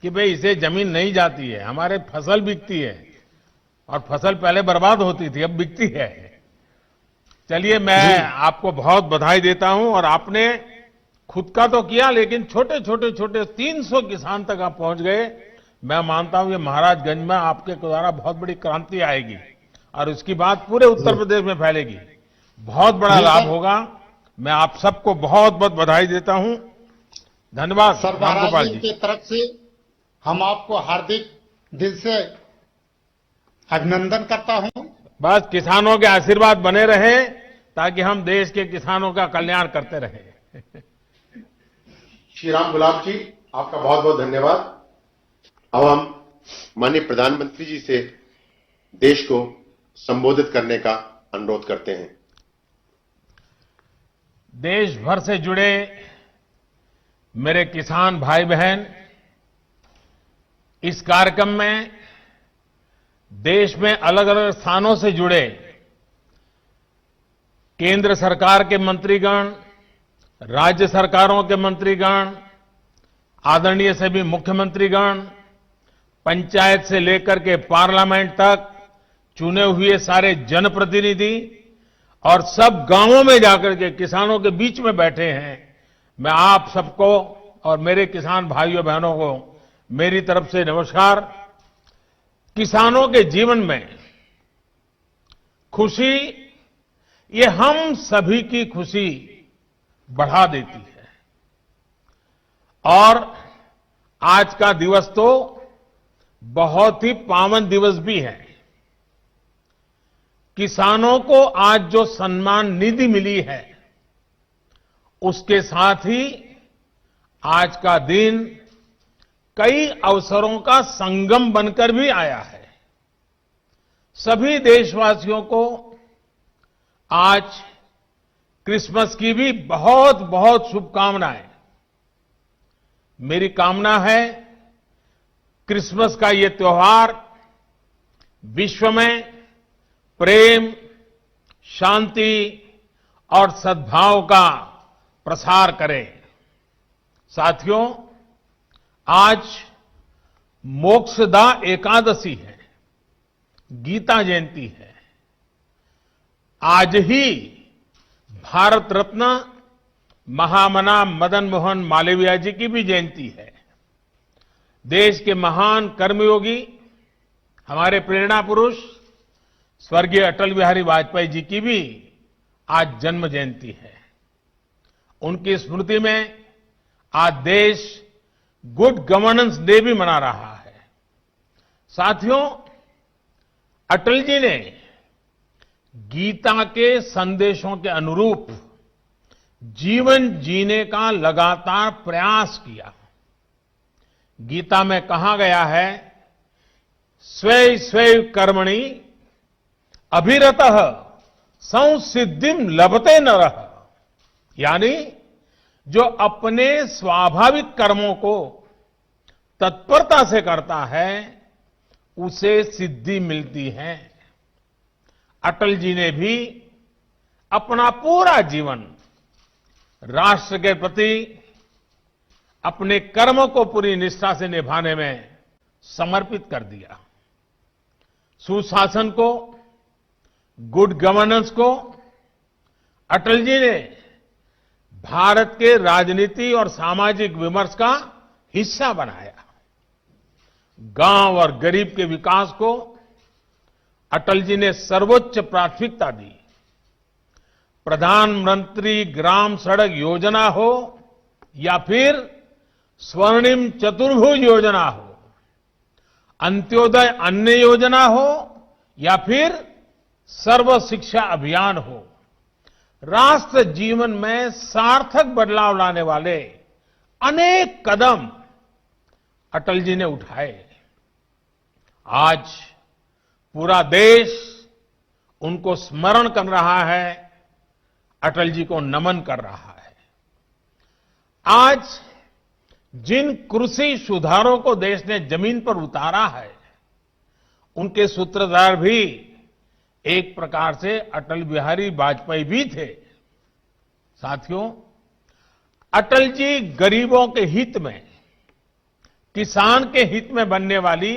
कि भाई इसे जमीन नहीं जाती है, हमारे फसल बिकती है। और फसल पहले बर्बाद होती थी, अब बिकती है। चलिए, मैं आपको बहुत बधाई देता हूं। और आपने खुद का तो किया, लेकिन छोटे 300 किसान तक आप पहुंच गए। मैं मानता हूं ये महाराजगंज में आपके द्वारा बहुत बड़ी क्रांति आएगी और उसकी बात पूरे उत्तर प्रदेश में फैलेगी। बहुत बड़ा लाभ होगा। मैं आप सबको बहुत बहुत बधाई देता हूं। धन्यवाद सर। रामगोपाल जी की तरफ से हम आपको हार्दिक दिल से अभिनंदन करता हूं। बस किसानों के आशीर्वाद बने रहे ताकि हम देश के किसानों का कल्याण करते रहें। श्री राम गुलाब जी, आपका बहुत बहुत धन्यवाद। अब हम माननीय प्रधानमंत्री जी से देश को संबोधित करने का अनुरोध करते हैं। देश भर से जुड़े मेरे किसान भाई बहन, इस कार्यक्रम में देश में अलग अलग स्थानों से जुड़े केंद्र सरकार के मंत्रीगण, राज्य सरकारों के मंत्रीगण, आदरणीय सभी मुख्यमंत्रीगण, पंचायत से लेकर के पार्लियामेंट तक चुने हुए सारे जनप्रतिनिधि और सब गांवों में जाकर के किसानों के बीच में बैठे हैं। मैं आप सबको और मेरे किसान भाइयों बहनों को मेरी तरफ से नमस्कार। किसानों के जीवन में खुशी, ये हम सभी की खुशी बढ़ा देती है। और आज का दिवस तो बहुत ही पावन दिवस भी है। किसानों को आज जो सम्मान निधि मिली है, उसके साथ ही आज का दिन कई अवसरों का संगम बनकर भी आया है। सभी देशवासियों को आज क्रिसमस की भी बहुत बहुत शुभकामनाएं। मेरी कामना है क्रिसमस का ये त्योहार विश्व में प्रेम, शांति और सद्भाव का प्रसार करे। साथियों, आज मोक्षदा एकादशी है, गीता जयंती है। आज ही भारत रत्न महामना मदन मोहन मालवीय जी की भी जयंती है। देश के महान कर्मयोगी, हमारे प्रेरणा पुरुष स्वर्गीय अटल बिहारी वाजपेयी जी की भी आज जन्म जयंती है। उनकी स्मृति में आज देश गुड गवर्नेंस डे भी मना रहा है। साथियों, अटल जी ने गीता के संदेशों के अनुरूप जीवन जीने का लगातार प्रयास किया। गीता में कहा गया है, स्वे स्वे कर्मणि अभिरतः संसिद्धिम लभते नरः, यानी जो अपने स्वाभाविक कर्मों को तत्परता से करता है उसे सिद्धि मिलती है। अटल जी ने भी अपना पूरा जीवन राष्ट्र के प्रति अपने कर्म को पूरी निष्ठा से निभाने में समर्पित कर दिया। सुशासन को, गुड गवर्नेंस को अटल जी ने भारत के राजनीति और सामाजिक विमर्श का हिस्सा बनाया। गांव और गरीब के विकास को अटल जी ने सर्वोच्च प्राथमिकता दी। प्रधानमंत्री ग्राम सड़क योजना हो या फिर स्वर्णिम चतुर्भुज योजना हो, अंत्योदय अन्न योजना हो या फिर सर्व शिक्षा अभियान हो, राष्ट्र जीवन में सार्थक बदलाव लाने वाले अनेक कदम अटल जी ने उठाए। आज पूरा देश उनको स्मरण कर रहा है, अटल जी को नमन कर रहा है। आज जिन कृषि सुधारों को देश ने जमीन पर उतारा है, उनके सूत्रधार भी एक प्रकार से अटल बिहारी वाजपेयी भी थे। साथियों, अटल जी गरीबों के हित में, किसान के हित में बनने वाली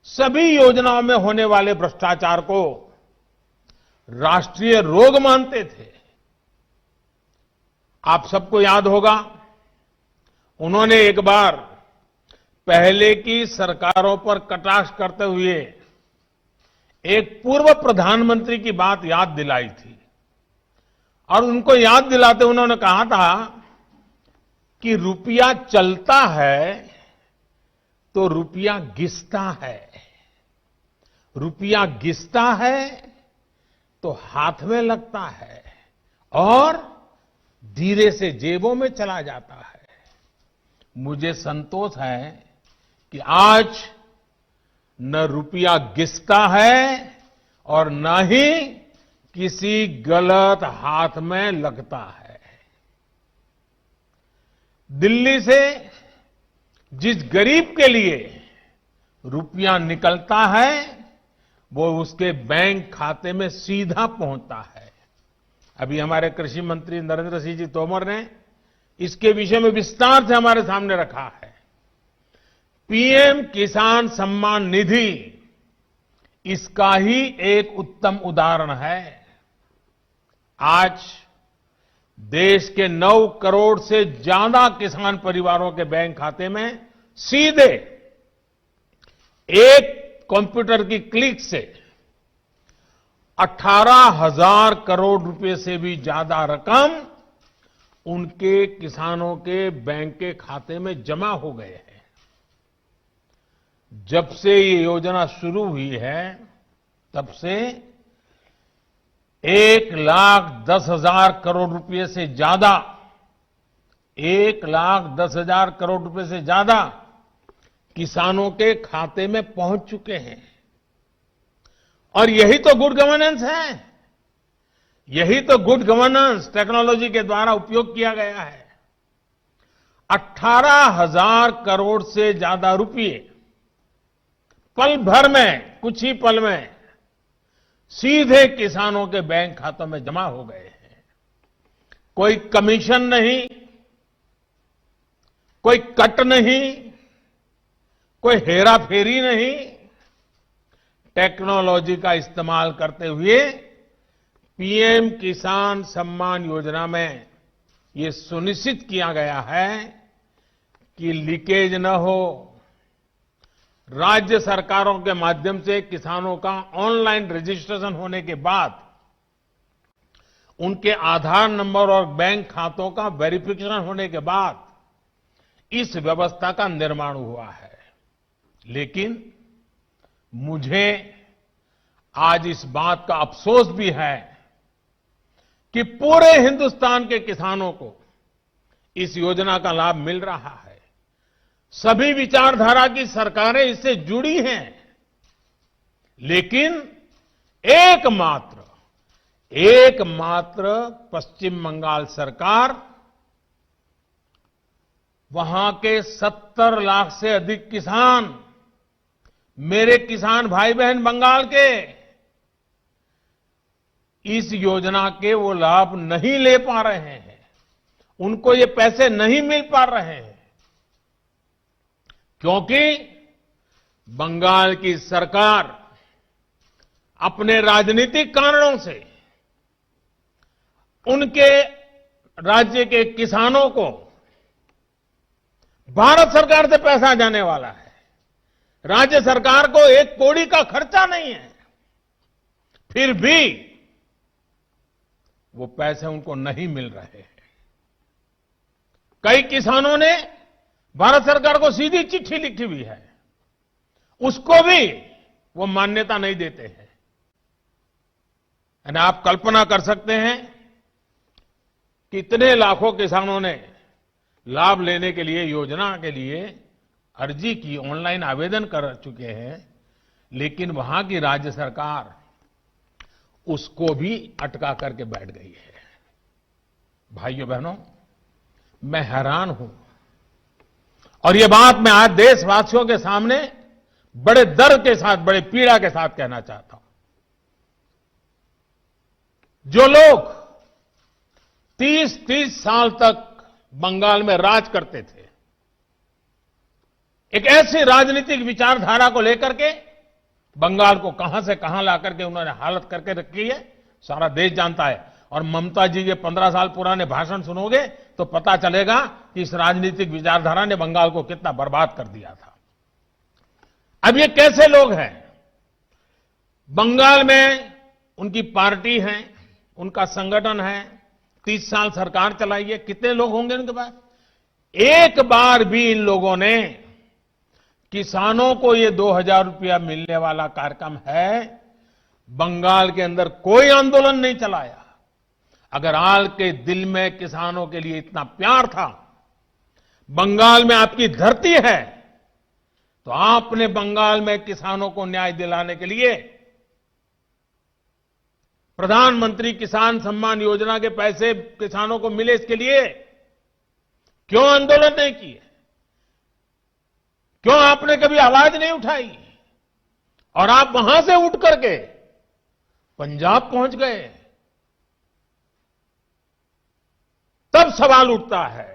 सभी योजनाओं में होने वाले भ्रष्टाचार को राष्ट्रीय रोग मानते थे। आप सबको याद होगा, उन्होंने एक बार पहले की सरकारों पर कटाक्ष करते हुए एक पूर्व प्रधानमंत्री की बात याद दिलाई थी और उनको याद दिलाते उन्होंने कहा था कि रुपया चलता है तो रुपया घिसता है, रुपया घिसता है तो हाथ में लगता है और धीरे से जेबों में चला जाता है। मुझे संतोष है कि आज न रुपया घिसता है और न ही किसी गलत हाथ में लगता है। दिल्ली से जिस गरीब के लिए रुपया निकलता है वो उसके बैंक खाते में सीधा पहुंचता है। अभी हमारे कृषि मंत्री नरेंद्र सिंह जी तोमर ने इसके विषय में विस्तार से हमारे सामने रखा है। पीएम किसान सम्मान निधि इसका ही एक उत्तम उदाहरण है। आज देश के 9 करोड़ से ज्यादा किसान परिवारों के बैंक खाते में सीधे एक कंप्यूटर की क्लिक से 18,000 करोड़ रुपए से भी ज्यादा रकम उनके किसानों के बैंक के खाते में जमा हो गए हैं। जब से ये योजना शुरू हुई है तब से 1,10,000 करोड़ रुपए से ज्यादा 1,10,000 करोड़ रुपए से ज्यादा किसानों के खाते में पहुंच चुके हैं। और यही तो गुड गवर्नेंस है, यही तो गुड गवर्नेंस टेक्नोलॉजी के द्वारा उपयोग किया गया है। 18,000 करोड़ से ज्यादा रुपए पल भर में, कुछ ही पल में सीधे किसानों के बैंक खातों में जमा हो गए हैं। कोई कमीशन नहीं, कोई कट नहीं, कोई हेराफेरी नहीं। टेक्नोलॉजी का इस्तेमाल करते हुए पीएम किसान सम्मान योजना में ये सुनिश्चित किया गया है कि लीकेज न हो। राज्य सरकारों के माध्यम से किसानों का ऑनलाइन रजिस्ट्रेशन होने के बाद उनके आधार नंबर और बैंक खातों का वेरिफिकेशन होने के बाद इस व्यवस्था का निर्माण हुआ है। लेकिन मुझे आज इस बात का अफसोस भी है कि पूरे हिंदुस्तान के किसानों को इस योजना का लाभ मिल रहा है। सभी विचारधारा की सरकारें इससे जुड़ी हैं, लेकिन एकमात्र पश्चिम बंगाल सरकार, वहां के 70 लाख से अधिक किसान, मेरे किसान भाई बहन बंगाल के, इस योजना के वो लाभ नहीं ले पा रहे हैं, उनको ये पैसे नहीं मिल पा रहे हैं, क्योंकि बंगाल की सरकार अपने राजनीतिक कारणों से उनके राज्य के किसानों को भारत सरकार से पैसा जाने वाला है, राज्य सरकार को 1 कौड़ी का खर्चा नहीं है, फिर भी वो पैसे उनको नहीं मिल रहे हैं। कई किसानों ने भारत सरकार को सीधी चिट्ठी लिखी हुई है, उसको भी वो मान्यता नहीं देते हैं। यानी आप कल्पना कर सकते हैं कितने लाखों किसानों ने लाभ लेने के लिए, योजना के लिए अर्जी की, ऑनलाइन आवेदन कर चुके हैं, लेकिन वहां की राज्य सरकार उसको भी अटका करके बैठ गई है। भाइयों बहनों, मैं हैरान हूं और ये बात मैं आज देशवासियों के सामने बड़े दर्द के साथ, बड़े पीड़ा के साथ कहना चाहता हूं। जो लोग 30 साल तक बंगाल में राज करते थे, एक ऐसी राजनीतिक विचारधारा को लेकर के बंगाल को कहां से कहां ला करके उन्होंने हालत करके रखी है, सारा देश जानता है। और ममता जी के 15 साल पुराने भाषण सुनोगे तो पता चलेगा कि इस राजनीतिक विचारधारा ने बंगाल को कितना बर्बाद कर दिया था। अब ये कैसे लोग हैं? बंगाल में उनकी पार्टी है, उनका संगठन है, 30 साल सरकार चलाई है, कितने लोग होंगे उनके पास? एक बार भी इन लोगों ने किसानों को ये 2,000 रुपया मिलने वाला कार्यक्रम है, बंगाल के अंदर कोई आंदोलन नहीं चलाया। अगर हाल के दिल में किसानों के लिए इतना प्यार था, बंगाल में आपकी धरती है, तो आपने बंगाल में किसानों को न्याय दिलाने के लिए प्रधानमंत्री किसान सम्मान योजना के पैसे किसानों को मिले, इसके लिए क्यों आंदोलन नहीं किए? क्यों आपने कभी आवाज नहीं उठाई? और आप वहां से उठ करके पंजाब पहुंच गए। सवाल उठता है।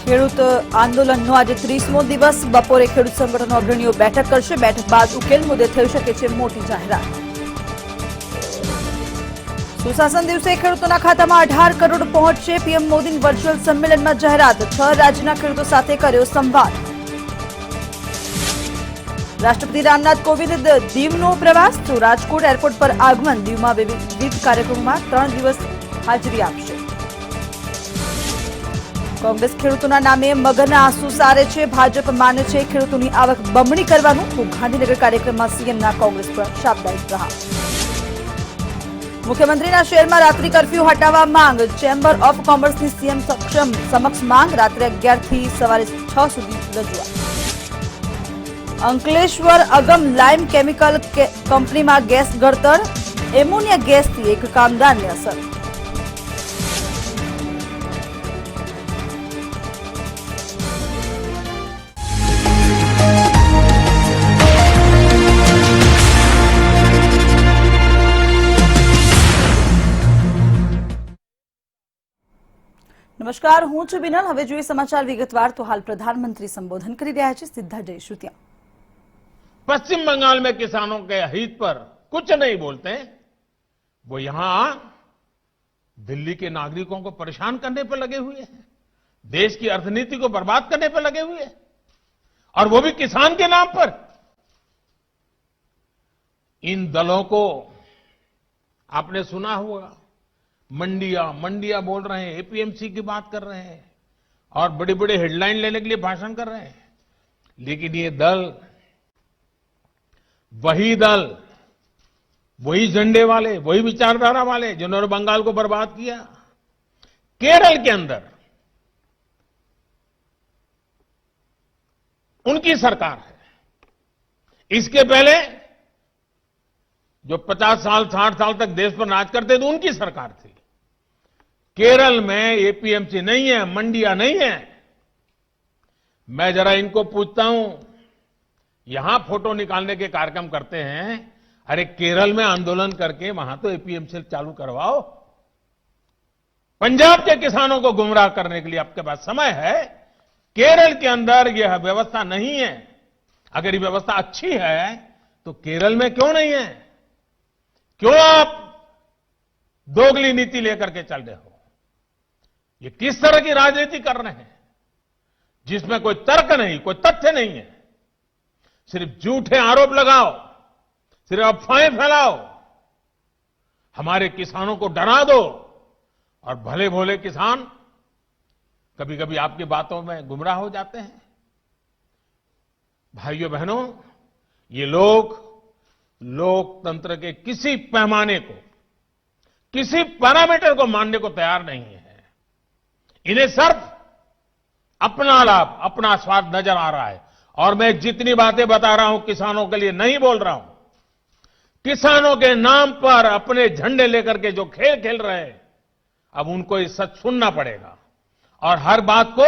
ખેડૂત આંદોલનનો આજે 30મો દિવસ બપોરે ખેડૂત સંગઠનો અગ્રણીઓ બેઠક કરશે. બેઠક બાદ ઉકેલ મુદ્દે થઈ શકે છે મોટી જાહેરાત. સુશાસન દિવસે ખેડૂતોના ખાતામાં 18 કરોડ પહોંચશે. પીએમ મોદીની વર્ચ્યુઅલ સંમેલનમાં જાહેરાત. 6 રાજ્યના ખેડૂતો સાથે કર્યો સંવાદ. રાષ્ટ્રપતિ રામનાથ કોવિંદ દીવનો પ્રવાસ. તો રાજકોટ એરપોર્ટ પર આગમન. દીવમાં વિવિધ કાર્યક્રમોમાં 3 દિવસ હાજરી આપશે. કોંગ્રેસ ખેડૂતોના નામે મગરના આંસુ સારે છે. ભાજપ માને છે ખેડૂતોની આવક બમણી કરવાનું. તો ગાંધીનગર કાર્યક્રમમાં સીએમના કોંગ્રેસ પર શાબ્દિક પ્રહાર. મુખ્યમંત્રીના શહેરમાં રાત્રિ કર્ફ્યુ હટાવવા માંગ. ચેમ્બર ઓફ કોમર્સની સીએમ સમક્ષ માંગ. રાત્રે 11 થી સવારે 6 સુધી રજૂઆત. અંકલેશ્વર અગમ લાઇમ કેમિકલ કંપનીમાં ગેસ ગળતર. એમોનિયા ગેસથી એક કામદારને અસર. નમસ્કાર, હું છું બિનલ. હવે જોઈએ સમાચાર વિગતવાર. તો હાલ પ્રધાનમંત્રી સંબોધન કરી રહ્યા છે. સીધા જઈશું ત્યાં. पश्चिम बंगाल में किसानों के हित पर कुछ नहीं बोलते, वो यहां दिल्ली के नागरिकों को परेशान करने पर लगे हुए हैं, देश की अर्थनीति को बर्बाद करने पर लगे हुए हैं, और वो भी किसान के नाम पर। इन दलों को आपने सुना होगा, मंडिया बोल रहे हैं, एपीएमसी की बात कर रहे हैं और बड़ी बड़ी हेडलाइन लेने के लिए भाषण कर रहे हैं। लेकिन ये दल, वही झंडे वाले, वही विचारधारा वाले जिन्होंने बंगाल को बर्बाद किया। केरल के अंदर उनकी सरकार है। इसके पहले जो 50 साल 60 साल तक देश पर राज करते थे, उनकी सरकार थी। केरल में एपीएमसी नहीं है, मंडियां नहीं है। मैं जरा इनको पूछता हूं, यहां फोटो निकालने के कार्यक्रम करते हैं, अरे केरल में आंदोलन करके वहां तो एपीएमसी चालू करवाओ। पंजाब के किसानों को गुमराह करने के लिए आपके पास समय है। केरल के अंदर यह व्यवस्था नहीं है। अगर ये व्यवस्था अच्छी है तो केरल में क्यों नहीं है? क्यों आप दोगली नीति लेकर के चल रहे हो? ये किस तरह की राजनीति कर रहे हैं जिसमें कोई तर्क नहीं, कोई तथ्य नहीं है। सिर्फ झूठे आरोप लगाओ, सिर्फ अफवाहें फैलाओ, हमारे किसानों को डरा दो, और भले भोले किसान कभी कभी आपकी बातों में गुमराह हो जाते हैं। भाइयों बहनों, ये लोग लोकतंत्र के किसी पैमाने को, किसी पैरामीटर को मानने को तैयार नहीं है। इन्हें सिर्फ अपना लाभ, अपना स्वार्थ नजर आ रहा है। और मैं जितनी बातें बता रहा हूं किसानों के लिए नहीं बोल रहा हूं। किसानों के नाम पर अपने झंडे लेकर के जो खेल खेल रहे हैं, अब उनको ये सच सुनना पड़ेगा। और हर बात को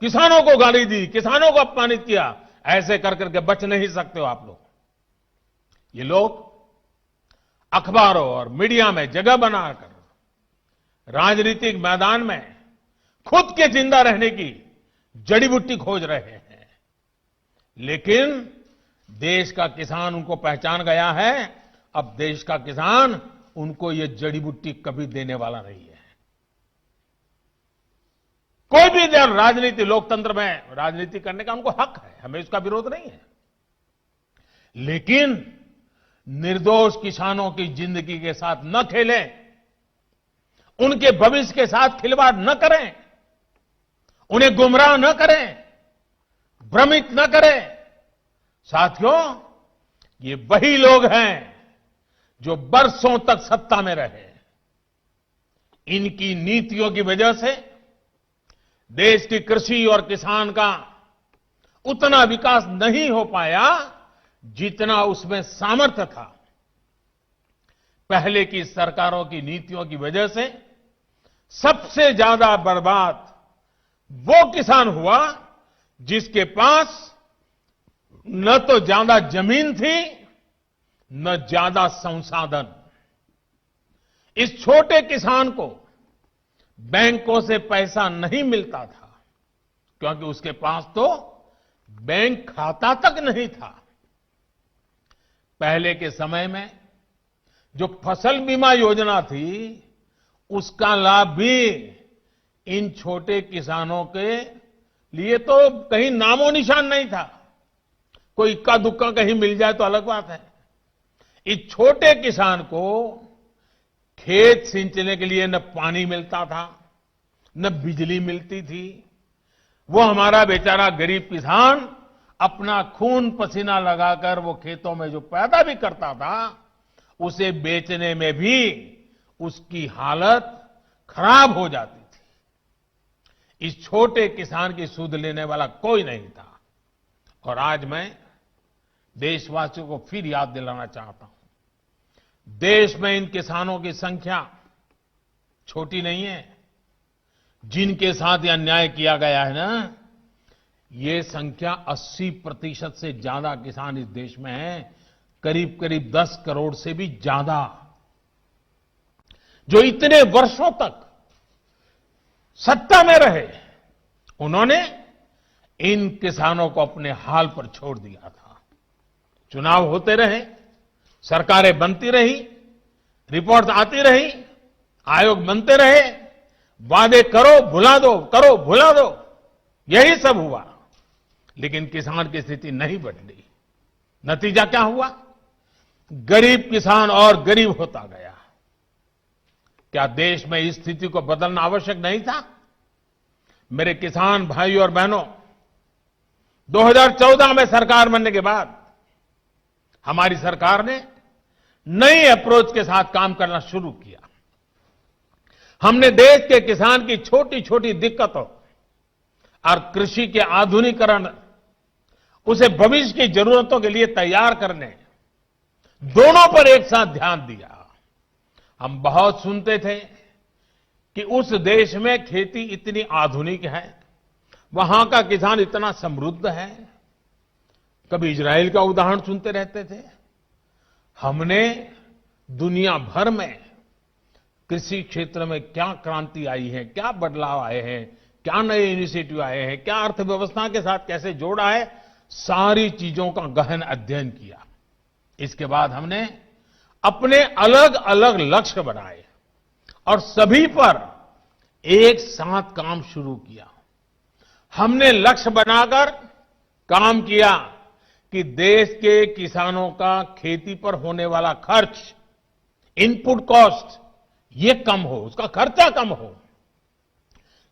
किसानों को गाली दी, किसानों को अपमानित किया, ऐसे कर करके बच नहीं सकते हो आप लोग। ये लोग अखबारों और मीडिया में जगह बनाकर राजनीतिक मैदान में खुद के जिंदा रहने की जड़ी बूटी खोज रहे हैं। लेकिन देश का किसान उनको पहचान गया है। अब देश का किसान उनको ये जड़ी बूटी कभी देने वाला नहीं है। कोई भी राजनीति, लोकतंत्र में राजनीति करने का उनको हक है, हमें इसका विरोध नहीं है। लेकिन निर्दोष किसानों की जिंदगी के साथ न खेलें, उनके भविष्य के साथ खिलवाड़ न करें, उन्हें गुमराह न करें, भ्रमित न करें। साथियों, ये वही लोग हैं जो बरसों तक सत्ता में रहे। इनकी नीतियों की वजह से देश की कृषि और किसान का उतना विकास नहीं हो पाया जितना उसमें सामर्थ्य था। पहले की सरकारों की नीतियों की वजह से सबसे ज्यादा बर्बाद वो किसान हुआ जिसके पास न तो ज्यादा जमीन थी न ज्यादा संसाधन। इस छोटे किसान को बैंकों से पैसा नहीं मिलता था क्योंकि उसके पास तो बैंक खाता तक नहीं था। पहले के समय में जो फसल बीमा योजना थी उसका लाभ भी इन छोटे किसानों के लिए तो कहीं नामो निशान नहीं था। कोई इक्का दुक्का कहीं मिल जाए तो अलग बात है। इस छोटे किसान को खेत सिंचने के लिए न पानी मिलता था न बिजली मिलती थी। वो हमारा बेचारा गरीब किसान अपना खून पसीना लगाकर वो खेतों में जो पैदा भी करता था उसे बेचने में भी उसकी हालत खराब हो जाती थी। इस छोटे किसान की सुध लेने वाला कोई नहीं था। और आज मैं देशवासियों को फिर याद दिलाना चाहता हूं, देश में इन किसानों की संख्या छोटी नहीं है। जिनके साथ ये अन्याय किया गया है ना, ये संख्या 80% से ज्यादा किसान इस देश में हैं, करीब करीब 10 करोड़ से भी ज्यादा, जो इतने वर्षों तक सत्ता में रहे। उन्होंने इन किसानों को अपने हाल पर छोड़ दिया था। चुनाव होते रहे, सरकारें बनती रही, रिपोर्ट आती रही, आयोग बनते रहे, वादे करो भुला दो, करो भुला दो, यही सब हुआ। लेकिन किसान की स्थिति नहीं बदली। नतीजा क्या हुआ? गरीब किसान और गरीब होता गया। क्या देश में इस स्थिति को बदलना आवश्यक नहीं था? मेरे किसान भाई और बहनों, 2014 में सरकार बनने के बाद हमारी सरकार ने नई अप्रोच के साथ काम करना शुरू किया। हमने देश के किसान की छोटी छोटी दिक्कतों और कृषि के आधुनिकीकरण, उसे भविष्य की जरूरतों के लिए तैयार करने, दोनों पर एक साथ ध्यान दिया। हम बहुत सुनते थे कि उस देश में खेती इतनी आधुनिक है, वहां का किसान इतना समृद्ध है। कभी इजराइल का उदाहरण सुनते रहते थे। हमने दुनिया भर में कृषि क्षेत्र में क्या क्रांति आई है, क्या बदलाव आए हैं, क्या नए इनिशिएटिव आए हैं, क्या अर्थव्यवस्था के साथ कैसे जोड़ा है, सारी चीजों का गहन अध्ययन किया। इसके बाद हमने अपने अलग अलग लक्ष्य बनाए और सभी पर एक साथ काम शुरू किया। हमने लक्ष्य बनाकर काम किया कि देश के किसानों का खेती पर होने वाला खर्च, इनपुट कॉस्ट, ये कम हो, उसका खर्चा कम हो।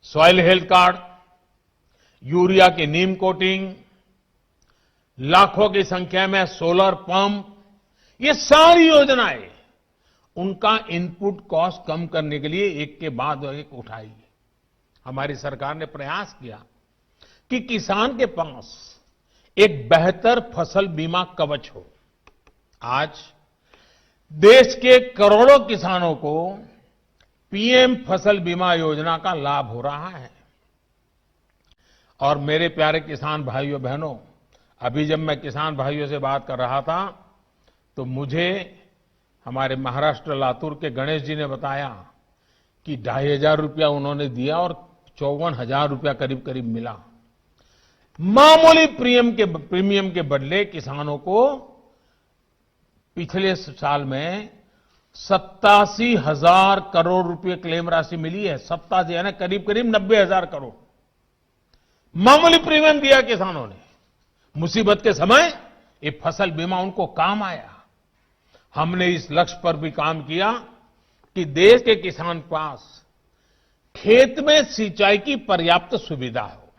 सॉइल हेल्थ कार्ड, यूरिया की नीम कोटिंग, लाखों की संख्या में सोलर पंप, ये सारी योजनाएं उनका इनपुट कॉस्ट कम करने के लिए एक के बाद एक उठाई। हमारी सरकार ने प्रयास किया कि किसान के पास एक बेहतर फसल बीमा कवच हो। आज देश के करोड़ों किसानों को पीएम फसल बीमा योजना का लाभ हो रहा है। और मेरे प्यारे किसान भाइयों बहनों, अभी जब मैं किसान भाइयों से बात कर रहा था तो मुझे हमारे महाराष्ट्र लातूर के गणेश जी ने बताया कि 2,500 रुपया उन्होंने दिया और 54,000 रुपया करीब करीब मिला। मामूली प्रीमियम के बदले किसानों को पिछले साल में 87,000 करोड़ रुपए क्लेम राशि मिली है। 87 यानी करीब करीब 90,000 करोड़ मामूली प्रीमियम दिया किसानों ने। मुसीबत के समय ये फसल बीमा उनको काम आया। हमने इस लक्ष्य पर भी काम किया कि देश के किसान पास खेत में सिंचाई की पर्याप्त सुविधा हो।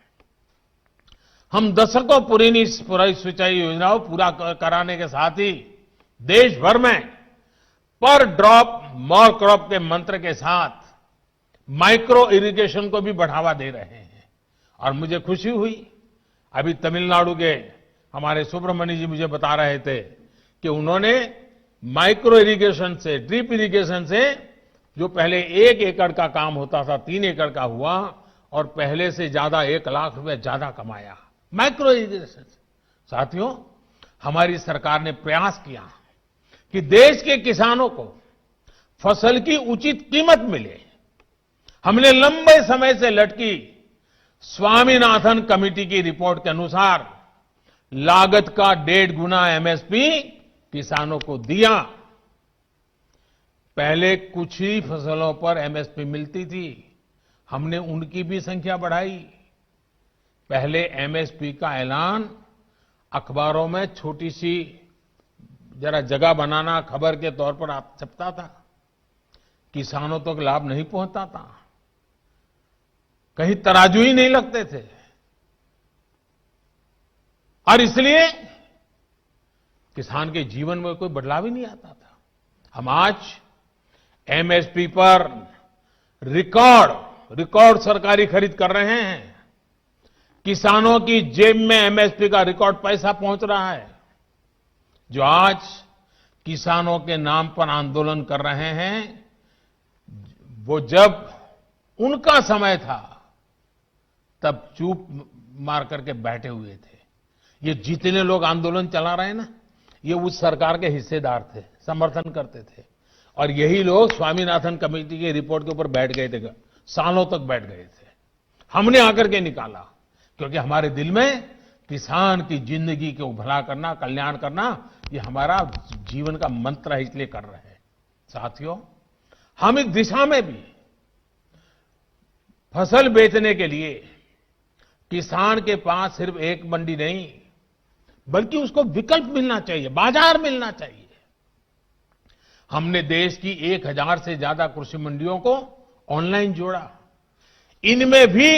हम दशकों पुरानी सिंचाई योजनाओं पूरा कराने के साथ ही देश भर में पर ड्रॉप मोर क्रॉप के मंत्र के साथ माइक्रो इरिगेशन को भी बढ़ावा दे रहे हैं। और मुझे खुशी हुई, अभी तमिलनाडु के हमारे सुब्रमण्य जी मुझे बता रहे थे कि उन्होंने माइक्रो इरिगेशन से, ड्रिप इरिगेशन से, जो पहले 1 एकड़ का काम होता था 3 एकड़ का हुआ और पहले से ज्यादा 1 लाख रुपए ज्यादा कमाया। Micro irrigation. साथियों, हमारी सरकार ने प्रयास किया कि देश के किसानों को फसल की उचित कीमत मिले। हमने लंबे समय से लटकी स्वामीनाथन कमेटी की रिपोर्ट के अनुसार लागत का 1.5 गुना एमएसपी किसानों को दिया। पहले कुछ ही फसलों पर एमएसपी मिलती थी, हमने उनकी भी संख्या बढ़ाई। पहले एमएसपी का ऐलान अखबारों में छोटी सी जरा जगह बनाना खबर के तौर पर आप छपता था, किसानों तक लाभ नहीं पहुंचता था, कहीं तराजू ही नहीं लगते थे। और इसलिए किसान के जीवन में कोई बदलाव ही नहीं आता था। हम आज एमएसपी पर रिकॉर्ड सरकारी खरीद कर रहे हैं। किसानों की जेब में एमएसपी का रिकॉर्ड पैसा पहुंच रहा है। जो आज किसानों के नाम पर आंदोलन कर रहे हैं, वो जब उनका समय था तब चूप मार करके बैठे हुए थे। ये जितने लोग आंदोलन चला रहे हैं ना, ये उस सरकार के हिस्सेदार थे, समर्थन करते थे। और यही लोग स्वामीनाथन कमेटी की रिपोर्ट के ऊपर बैठ गए थे, सालों तक बैठ गए थे। हमने आकर के निकाला, क्योंकि हमारे दिल में किसान की जिंदगी को भला करना, कल्याण करना, ये हमारा जीवन का मंत्र है, इसलिए कर रहे हैं। साथियों, हम इस दिशा में भी फसल बेचने के लिए किसान के पास सिर्फ एक मंडी नहीं, बल्कि उसको विकल्प मिलना चाहिए, बाजार मिलना चाहिए। हमने देश की 1000 से ज्यादा कृषि मंडियों को ऑनलाइन जोड़ा। इनमें भी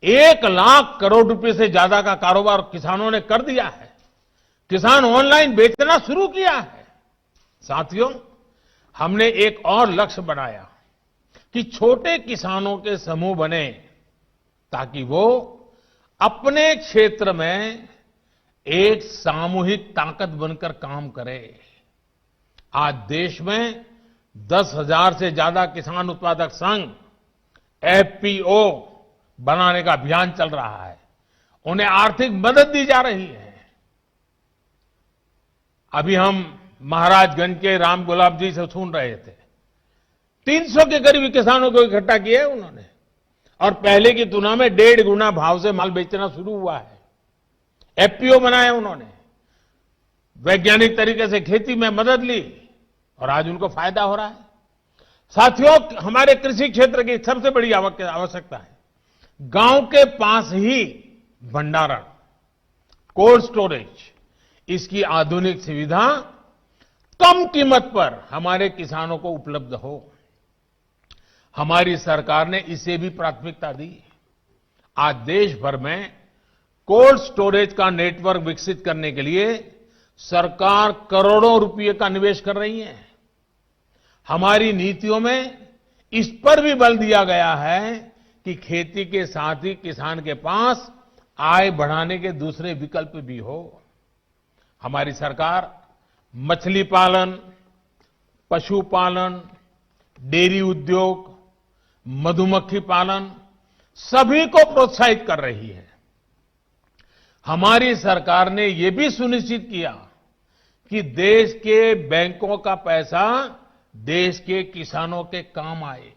1 लाख करोड़ रुपए से ज्यादा का कारोबार किसानों ने कर दिया है। किसान ऑनलाइन बेचना शुरू किया है। साथियों, हमने एक और लक्ष्य बनाया कि छोटे किसानों के समूह बने, ताकि वो अपने क्षेत्र में एक सामूहिक ताकत बनकर काम करे। आज देश में 10,000 से ज्यादा किसान उत्पादक संघ एफपीओ बनाने का अभियान चल रहा है। उन्हें आर्थिक मदद दी जा रही है। अभी हम महाराजगंज के राम गुलाब जी से सुन रहे थे, 300 के करीब किसानों को इकट्ठा किया है उन्होंने, और पहले की तुलना में 1.5 गुना भाव से माल बेचना शुरू हुआ है। एफपीओ बनाया उन्होंने, वैज्ञानिक तरीके से खेती में मदद ली, और आज उनको फायदा हो रहा है। साथियों, हमारे कृषि क्षेत्र की सबसे बड़ी आवश्यकता है गांव के पास ही भंडारण, कोल्ड स्टोरेज। इसकी आधुनिक सुविधा कम कीमत पर हमारे किसानों को उपलब्ध हो। हमारी सरकार ने इसे भी प्राथमिकता दी। आज देश भर में कोल्ड स्टोरेज का नेटवर्क विकसित करने के लिए सरकार करोड़ों रुपए का निवेश कर रही है। हमारी नीतियों में इस पर भी बल दिया गया है कि खेती के साथ ही किसान के पास आय बढ़ाने के दूसरे विकल्प भी हो। हमारी सरकार मछली पालन, पशुपालन, डेयरी उद्योग, मधुमक्खी पालन सभी को प्रोत्साहित कर रही है। हमारी सरकार ने यह भी सुनिश्चित किया कि देश के बैंकों का पैसा देश के किसानों के काम आए।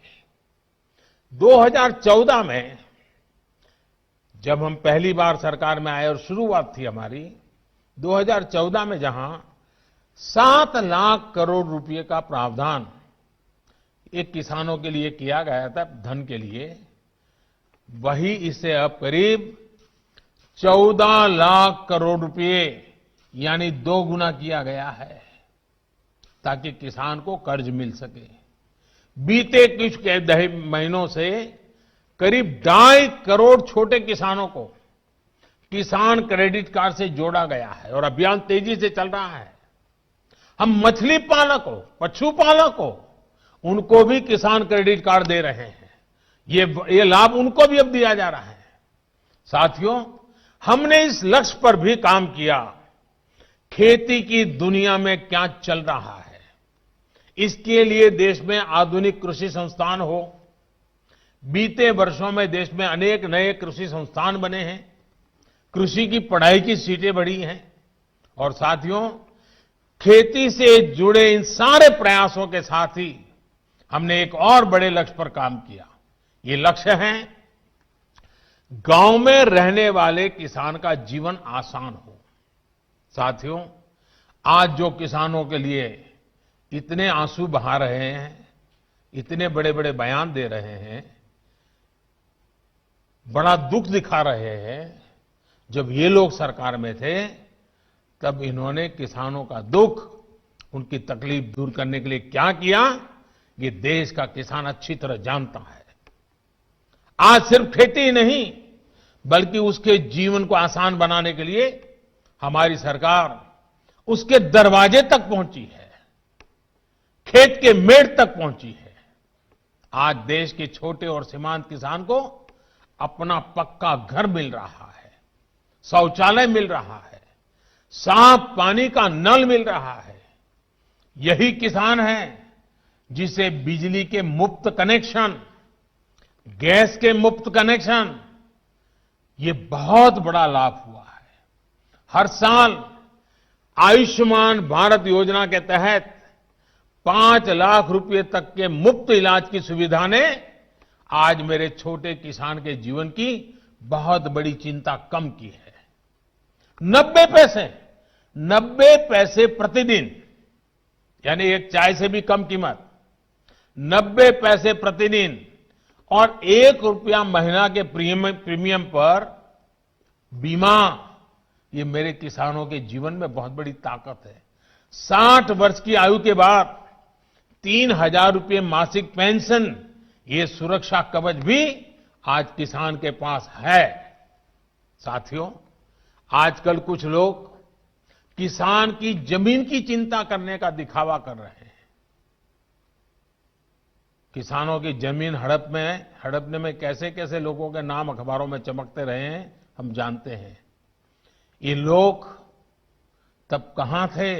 2014 में जब हम पहली बार सरकार में आए और शुरुआत थी हमारी, 2014 में जहां 7 लाख करोड़ रुपए का प्रावधान एक किसानों के लिए किया गया था धन के लिए, वही इसे अब करीब 14 लाख करोड़ रुपए यानी 2 गुना किया गया है, ताकि किसान को कर्ज मिल सके। बीते कुछ महीनों से करीब 2.5 करोड़ छोटे किसानों को किसान क्रेडिट कार्ड से जोड़ा गया है और अभियान तेजी से चल रहा है। हम मछली पालकों, पशुपालकों, उनको भी किसान क्रेडिट कार्ड दे रहे हैं। ये लाभ उनको भी अब दिया जा रहा है। साथियों, हमने इस लक्ष्य पर भी काम किया, खेती की दुनिया में क्या चल रहा है। इसके लिए देश में आधुनिक कृषि संस्थान हो। बीते वर्षों में देश में अनेक नए कृषि संस्थान बने हैं। कृषि की पढ़ाई की सीटें बढ़ी हैं और साथियों खेती से जुड़े इन सारे प्रयासों के साथ ही हमने एक और बड़े लक्ष्य पर काम किया। ये लक्ष्य है गांव में रहने वाले किसान का जीवन आसान हो। साथियों, आज जो किसानों के लिए इतने आंसू बहा रहे हैं, इतने बड़े बड़े बयान दे रहे हैं, बड़ा दुख दिखा रहे हैं, जब ये लोग सरकार में थे तब इन्होंने किसानों का दुख, उनकी तकलीफ दूर करने के लिए क्या किया, ये देश का किसान अच्छी तरह जानता है। आज सिर्फ खेती ही नहीं बल्कि उसके जीवन को आसान बनाने के लिए हमारी सरकार उसके दरवाजे तक पहुंची है, खेत के मेड़ तक पहुंची है। आज देश के छोटे और सीमांत किसान को अपना पक्का घर मिल रहा है, शौचालय मिल रहा है, साफ पानी का नल मिल रहा है। यही किसान है जिसे बिजली के मुफ्त कनेक्शन, गैस के मुफ्त कनेक्शन, ये बहुत बड़ा लाभ हुआ है। हर साल आयुष्मान भारत योजना के तहत 5 लाख रुपए तक के मुफ्त इलाज की सुविधा ने आज मेरे छोटे किसान के जीवन की बहुत बड़ी चिंता कम की है। 90 पैसे प्रतिदिन, यानी एक चाय से भी कम कीमत, 90 पैसे प्रतिदिन और 1 रुपया महीना के प्रीमियम पर बीमा, ये मेरे किसानों के जीवन में बहुत बड़ी ताकत है। 60 वर्ष की आयु के बाद 3,000 रुपये मासिक पेंशन, ये सुरक्षा कवच भी आज किसान के पास है। साथियों, आजकल कुछ लोग किसान की जमीन की चिंता करने का दिखावा कर रहे हैं। किसानों की जमीन हड़पने में कैसे कैसे लोगों के नाम अखबारों में चमकते रहे हैं, हम जानते हैं। ये लोग तब कहां थे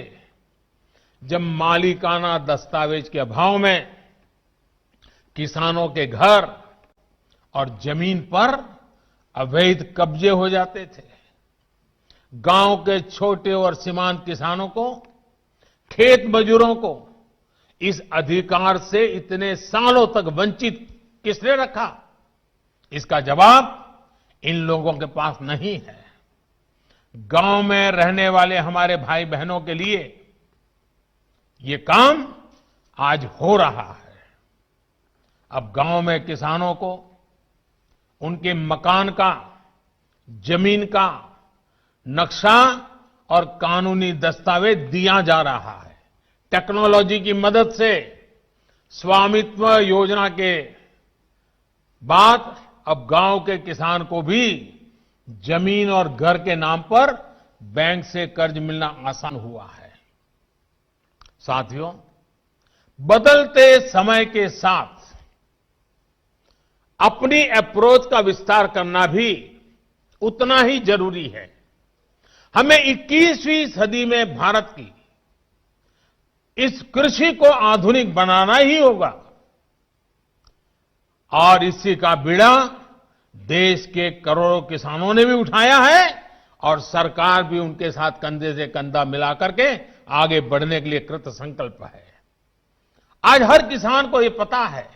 जब मालिकाना दस्तावेज के अभाव में किसानों के घर और जमीन पर अवैध कब्जे हो जाते थे। गांव के छोटे और सीमांत किसानों को, खेत मजदूरों को इस अधिकार से इतने सालों तक वंचित किसने रखा? इसका जवाब इन लोगों के पास नहीं है। गांव में रहने वाले हमारे भाई बहनों के लिए ये काम आज हो रहा है। अब गांव में किसानों को उनके मकान का, जमीन का नक्शा और कानूनी दस्तावेज दिया जा रहा है। टेक्नोलॉजी की मदद से स्वामित्व योजना के बाद अब गांव के किसान को भी जमीन और घर के नाम पर बैंक से कर्ज मिलना आसान हुआ है। साथियों, बदलते समय के साथ अपनी अप्रोच का विस्तार करना भी उतना ही जरूरी है। हमें 21वीं सदी में भारत की इस कृषि को आधुनिक बनाना ही होगा और इसी का बीड़ा देश के करोड़ों किसानों ने भी उठाया है और सरकार भी उनके साथ कंधे से कंधा मिला करके आगे बढ़ने के लिए कृत संकल्प है। आज हर किसान को यह पता है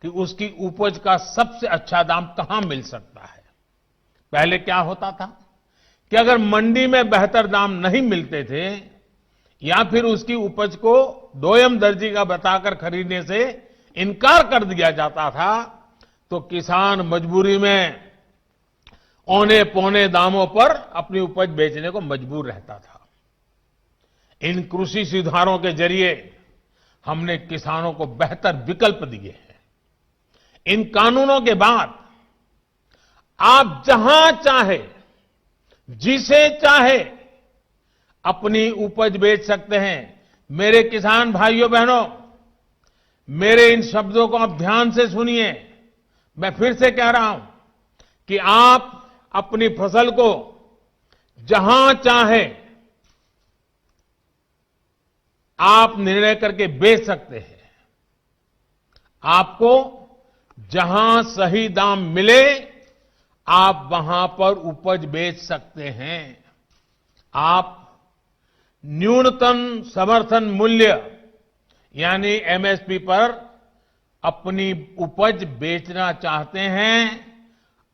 कि उसकी उपज का सबसे अच्छा दाम कहां मिल सकता है। पहले क्या होता था कि अगर मंडी में बेहतर दाम नहीं मिलते थे या फिर उसकी उपज को दोयम दर्जी का बताकर खरीदने से इनकार कर दिया जाता था तो किसान मजबूरी में औने पौने दामों पर अपनी उपज बेचने को मजबूर रहता था। इन कृषि सुधारों के जरिए हमने किसानों को बेहतर विकल्प दिए हैं। इन कानूनों के बाद आप जहां चाहे, जिसे चाहे अपनी उपज बेच सकते हैं। मेरे किसान भाइयों बहनों, मेरे इन शब्दों को आप ध्यान से सुनिए। मैं फिर से कह रहा हूं कि आप अपनी फसल को जहां चाहे आप निर्णय करके बेच सकते हैं। आपको जहां सही दाम मिले आप वहां पर उपज बेच सकते हैं। आप न्यूनतम समर्थन मूल्य यानी एमएसपी पर अपनी उपज बेचना चाहते हैं,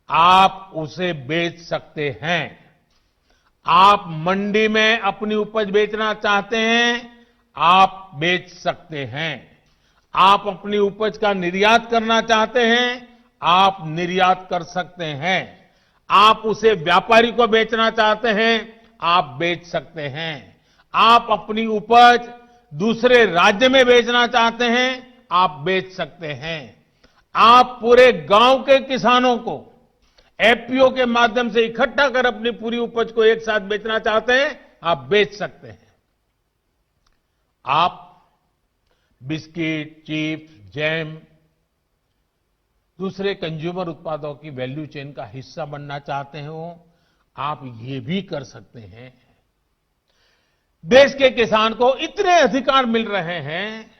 आप उसे बेच सकते हैं। आप मंडी में अपनी उपज बेचना चाहते हैं, आप बेच सकते हैं। आप अपनी उपज का निर्यात करना चाहते हैं, आप निर्यात कर सकते हैं। आप उसे व्यापारी को बेचना चाहते हैं, आप बेच सकते हैं। आप अपनी उपज दूसरे राज्य में बेचना चाहते हैं, आप बेच सकते हैं। आप पूरे गांव के किसानों को एफपीओ के माध्यम से इकट्ठा कर अपनी पूरी उपज को एक साथ बेचना चाहते हैं, आप बेच सकते हैं। आप बिस्किट, चिप्स, जैम, दूसरे कंज्यूमर उत्पादों की वैल्यू चेन का हिस्सा बनना चाहते हो, आप ये भी कर सकते हैं। देश के किसान को इतने अधिकार मिल रहे हैं,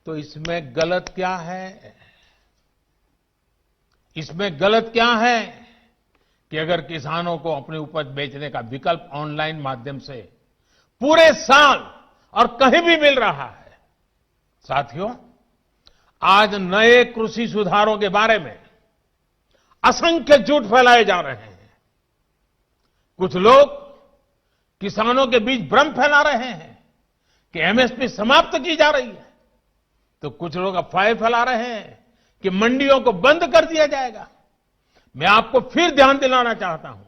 तो इसमें गलत क्या है? इसमें गलत क्या है कि अगर किसानों को अपनी उपज बेचने का विकल्प ऑनलाइन माध्यम से पूरे साल और कहीं भी मिल रहा है। साथियों, आज नए कृषि सुधारों के बारे में असंख्य झूठ फैलाए जा रहे हैं। कुछ लोग किसानों के बीच भ्रम फैला रहे हैं कि एमएसपी समाप्त की जा रही है, तो कुछ लोग अफवाहें फैला रहे हैं कि मंडियों को बंद कर दिया जाएगा। मैं आपको फिर ध्यान दिलाना चाहता हूं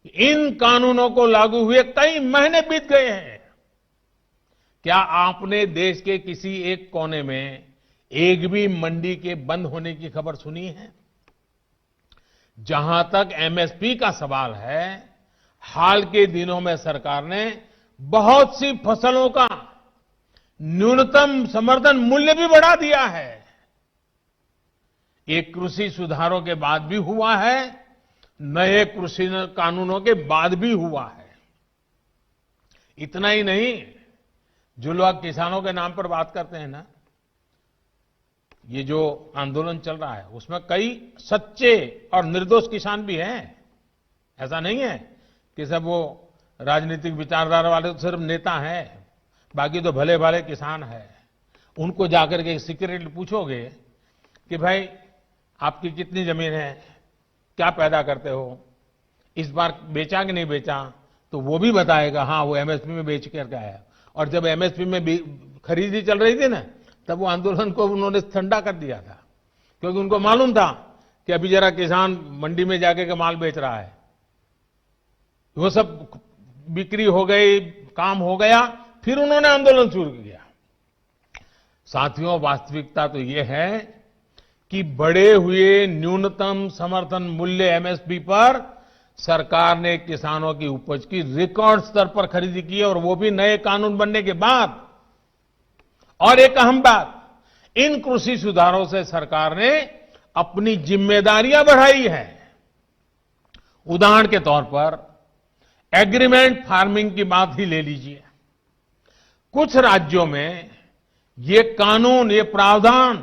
कि इन कानूनों को लागू हुए कई महीने बीत गए हैं। क्या आपने देश के किसी एक कोने में एक भी मंडी के बंद होने की खबर सुनी है? जहां तक एमएसपी का सवाल है, हाल के दिनों में सरकार ने बहुत सी फसलों का न्यूनतम समर्थन मूल्य भी बढ़ा दिया है। ये कृषि सुधारों के बाद भी हुआ है, नए कृषि कानूनों के बाद भी हुआ है। इतना ही नहीं, जो लोग किसानों के नाम पर बात करते हैं ना, ये जो आंदोलन चल रहा है उसमें कई सच्चे और निर्दोष किसान भी हैं। ऐसा नहीं है कि सब वो राजनीतिक विचारधारा वाले तो सिर्फ नेता हैं, बाकी तो भले भाले किसान हैं। उनको जाकर के सीक्रेटली पूछोगे कि भाई आपकी कितनी जमीन है, क्या पैदा करते हो, इस बार बेचा कि नहीं बेचा, तो वो भी बताएगा हाँ वो एमएसपी में बेच करके आया। और जब एमएसपी में खरीदी चल रही थी ना, तब वो आंदोलन को उन्होंने ठंडा कर दिया था, क्योंकि उनको मालूम था कि अभी जरा किसान मंडी में जाके के माल बेच रहा है। वो सब बिक्री हो गई, काम हो गया, फिर उन्होंने आंदोलन शुरू किया। साथियों, वास्तविकता तो ये है कि बढ़े हुए न्यूनतम समर्थन मूल्य एमएसपी पर सरकार ने किसानों की उपज की रिकॉर्ड स्तर पर खरीदी की है, और वो भी नए कानून बनने के बाद। और एक अहम बात, इन कृषि सुधारों से सरकार ने अपनी जिम्मेदारियां बढ़ाई है। उदाहरण के तौर पर एग्रीमेंट फार्मिंग की बात ही ले लीजिए। कुछ राज्यों में ये कानून, ये प्रावधान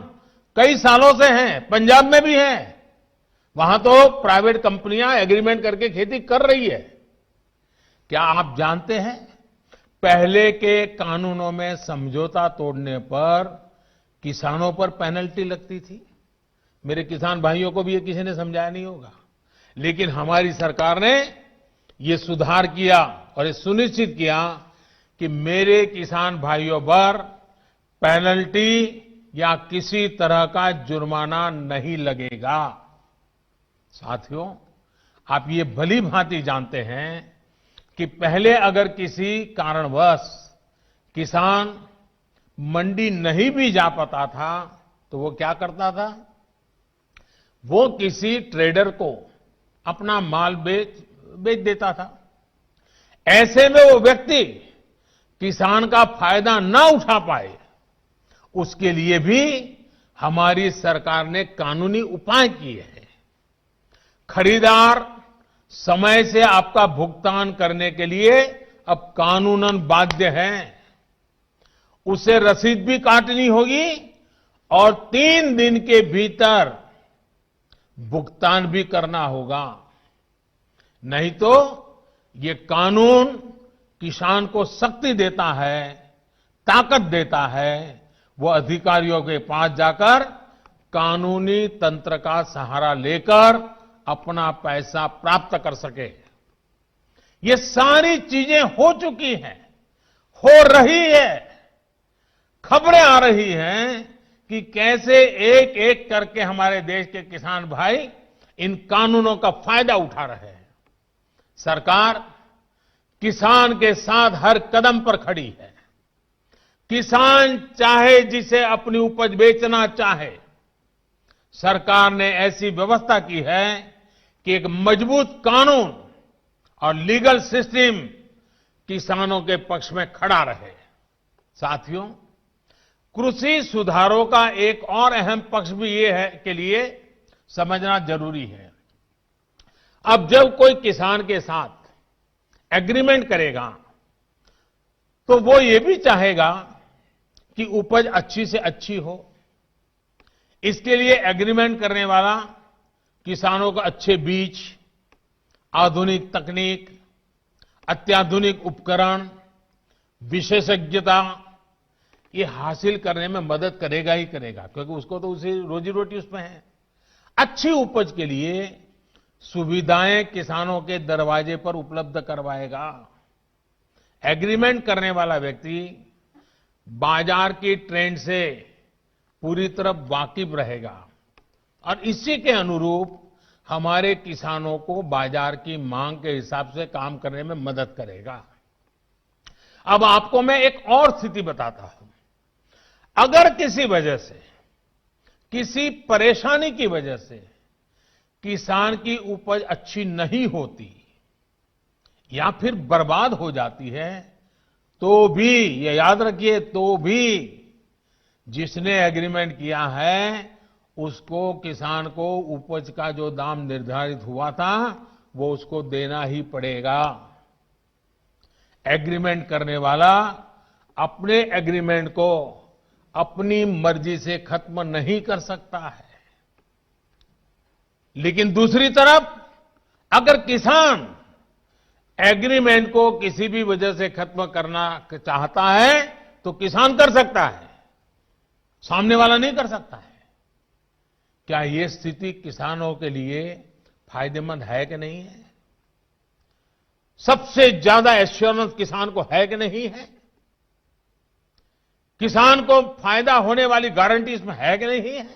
कई सालों से हैं, पंजाब में भी है। वहां तो प्राइवेट कंपनियां एग्रीमेंट करके खेती कर रही है। क्या आप जानते हैं, पहले के कानूनों में समझौता तोड़ने पर किसानों पर पेनल्टी लगती थी। मेरे किसान भाइयों को भी ये किसी ने समझाया नहीं होगा, लेकिन हमारी सरकार ने ये सुधार किया और ये सुनिश्चित किया कि मेरे किसान भाइयों पर पेनल्टी या किसी तरह का जुर्माना नहीं लगेगा। साथियों, आप ये भली भांति जानते हैं कि पहले अगर किसी कारणवश किसान मंडी नहीं भी जा पाता था, तो वो क्या करता था? वो किसी ट्रेडर को अपना माल बेच देता था। ऐसे में वो व्यक्ति किसान का फायदा ना उठा पाए, उसके लिए भी हमारी सरकार ने कानूनी उपाय किए हैं। खरीदार समय से आपका भुगतान करने के लिए अब कानूनन बाध्य है। उसे रसीद भी काटनी होगी और 3 दिन के भीतर भुगतान भी करना होगा। नहीं तो ये कानून किसान को शक्ति देता है, ताकत देता है, वो अधिकारियों के पास जाकर कानूनी तंत्र का सहारा लेकर अपना पैसा प्राप्त कर सके। ये सारी चीजें हो चुकी हैं, हो रही है। खबरें आ रही हैं कि कैसे एक एक करके हमारे देश के किसान भाई इन कानूनों का फायदा उठा रहे हैं। सरकार किसान के साथ हर कदम पर खड़ी है। किसान चाहे जिसे अपनी उपज बेचना चाहे, सरकार ने ऐसी व्यवस्था की है कि एक मजबूत कानून और लीगल सिस्टम किसानों के पक्ष में खड़ा रहे। साथियों, कृषि सुधारों का एक और अहम पक्ष भी ये है के लिए समझना जरूरी है। अब जब कोई किसान के साथ एग्रीमेंट करेगा तो वो ये भी चाहेगा कि उपज अच्छी से अच्छी हो। इसके लिए एग्रीमेंट करने वाला किसानों को अच्छे बीज, आधुनिक तकनीक, अत्याधुनिक उपकरण, विशेषज्ञता ये हासिल करने में मदद करेगा ही करेगा, क्योंकि उसको तो उसी रोजी रोटी उसमें है। अच्छी उपज के लिए सुविधाएं किसानों के दरवाजे पर उपलब्ध करवाएगा। एग्रीमेंट करने वाला व्यक्ति बाजार की ट्रेंड से पूरी तरह वाकिफ रहेगा और इसी के अनुरूप हमारे किसानों को बाजार की मांग के हिसाब से काम करने में मदद करेगा। अब आपको मैं एक और स्थिति बताता हूं। अगर किसी वजह से, किसी परेशानी की वजह से किसान की उपज अच्छी नहीं होती या फिर बर्बाद हो जाती है, तो भी ये याद रखिए, तो भी जिसने एग्रीमेंट किया है उसको, किसान को उपज का जो दाम निर्धारित हुआ था वो उसको देना ही पड़ेगा। एग्रीमेंट करने वाला अपने एग्रीमेंट को अपनी मर्जी से खत्म नहीं कर सकता है। लेकिन दूसरी तरफ अगर किसान एग्रीमेंट को किसी भी वजह से खत्म करना चाहता है तो किसान कर सकता है, सामने वाला नहीं कर सकता है। क्या ये स्थिति किसानों के लिए फायदेमंद है कि नहीं है? सबसे ज्यादा एश्योरेंस किसान को है कि नहीं है? किसान को फायदा होने वाली गारंटी इसमें है कि नहीं है?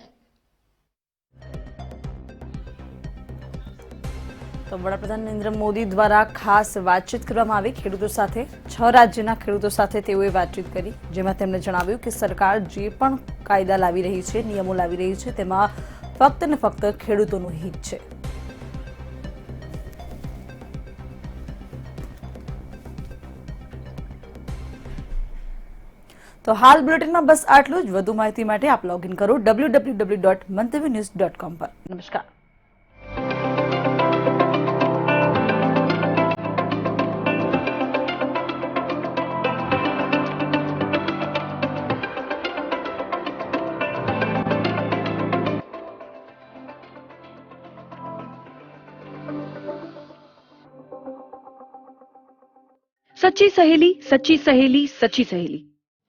તો વડાપ્રધાન નરેન્દ્ર મોદી દ્વારા ખાસ વાતચીત કરવામાં આવી ખેડૂતો સાથે। 6 રાજ્યના ખેડૂતો સાથે તેઓએ વાતચીત કરી, જેમાં તેમણે જણાવ્યું કે સરકાર જે પણ કાયદા લાવી રહી છે, નિયમો લાવી રહી છે, તેમાં ફક્ત ને ફક્ત ખેડૂતોનું હિત છે। તો હાલ બુલેટિનમાં બસ આટલું જ। વધુ માહિતી માટે આપ લોગિન કરો www.mantavinews.com પર। નમસ્કાર। सच्ची सहेली, सच्ची सहेली, सच्ची सहेली।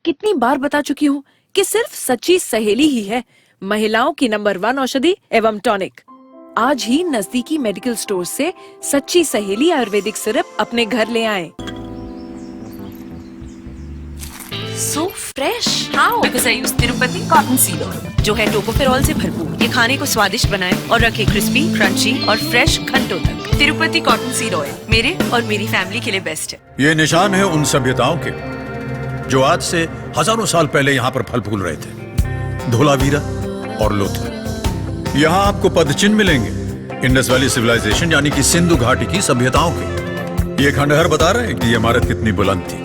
कितनी बार बता चुकी हूँ कि सिर्फ सच्ची सहेली ही है महिलाओं की नंबर 1 औषधि एवं टॉनिक। आज ही नजदीकी मेडिकल स्टोर से सच्ची सहेली आयुर्वेदिक सिरप अपने घर ले आएं। So fresh. How? Because I use Tirupati cotton seed oil, जो है टोकोफेरॉल से भरपूर। ये खाने को स्वादिष्ट बनाए और रखे क्रिस्पी, क्रंची और फ्रेश घंटों तक। तिरुपति कॉटन सीड ऑयल मेरे और मेरी फैमिली के लिए बेस्ट है। ये निशान है उन सभ्यताओं के जो आज से हजारों साल पहले यहाँ पर फल फूल रहे थे। धोलावीरा और लोथल। यहाँ आपको पदचिन्ह मिलेंगे इंडस वैली सिविलाइजेशन यानी कि सिंधु घाटी की सभ्यताओं के। ये खंडहर बता रहे हैं कि ये इमारत कितनी बुलंद थी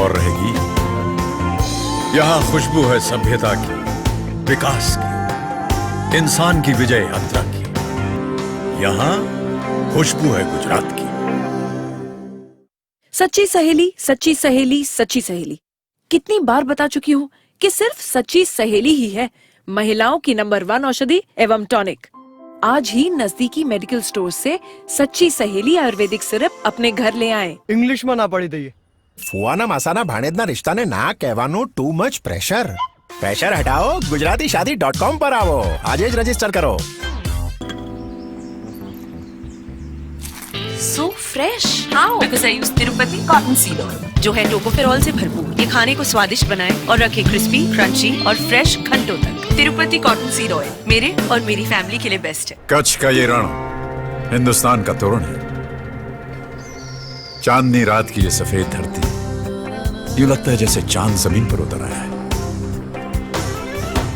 और रहेगी। यहाँ खुशबू है सभ्यता की, विकास की, इंसान की विजय यात्रा की। यहाँ खुशबू है गुजरात की। सच्ची सहेली, सच्ची सहेली, सच्ची सहेली। कितनी बार बता चुकी हूँ कि सिर्फ सच्ची सहेली ही है महिलाओं की नंबर 1 औषधि एवं टॉनिक। आज ही नजदीकी मेडिकल स्टोर से सच्ची सहेली आयुर्वेदिक सिरप अपने घर ले आएं। इंग्लिश में ना पड़ी दઈએ ફુવાના માસાના ભાણેજના રિશ્તાને ના કહેવાનું ટુ મચ પ્રેશર હટાવો ગુજરાતીશાદી.com પર આવો આજે જ રજીસ્ટર કરો. So fresh. How? Because I use Tirupati cotton seed oil, जो है टोकोफेरॉल से भरपूर. ये खाने को स्वादिष्ट बनाए और रखे क्रिस्पी, क्रंची और फ्रेश घंटों तक. तिरुपति कॉटन सीड ऑयल मेरे और मेरी फैमिली के लिए बेस्ट है. कच्छ का ये रण हिंदुस्तान का तोरण है. चांदनी रात की ये सफेद धरती, यूं लगता है जैसे चांद जमीन पर उतर आया है.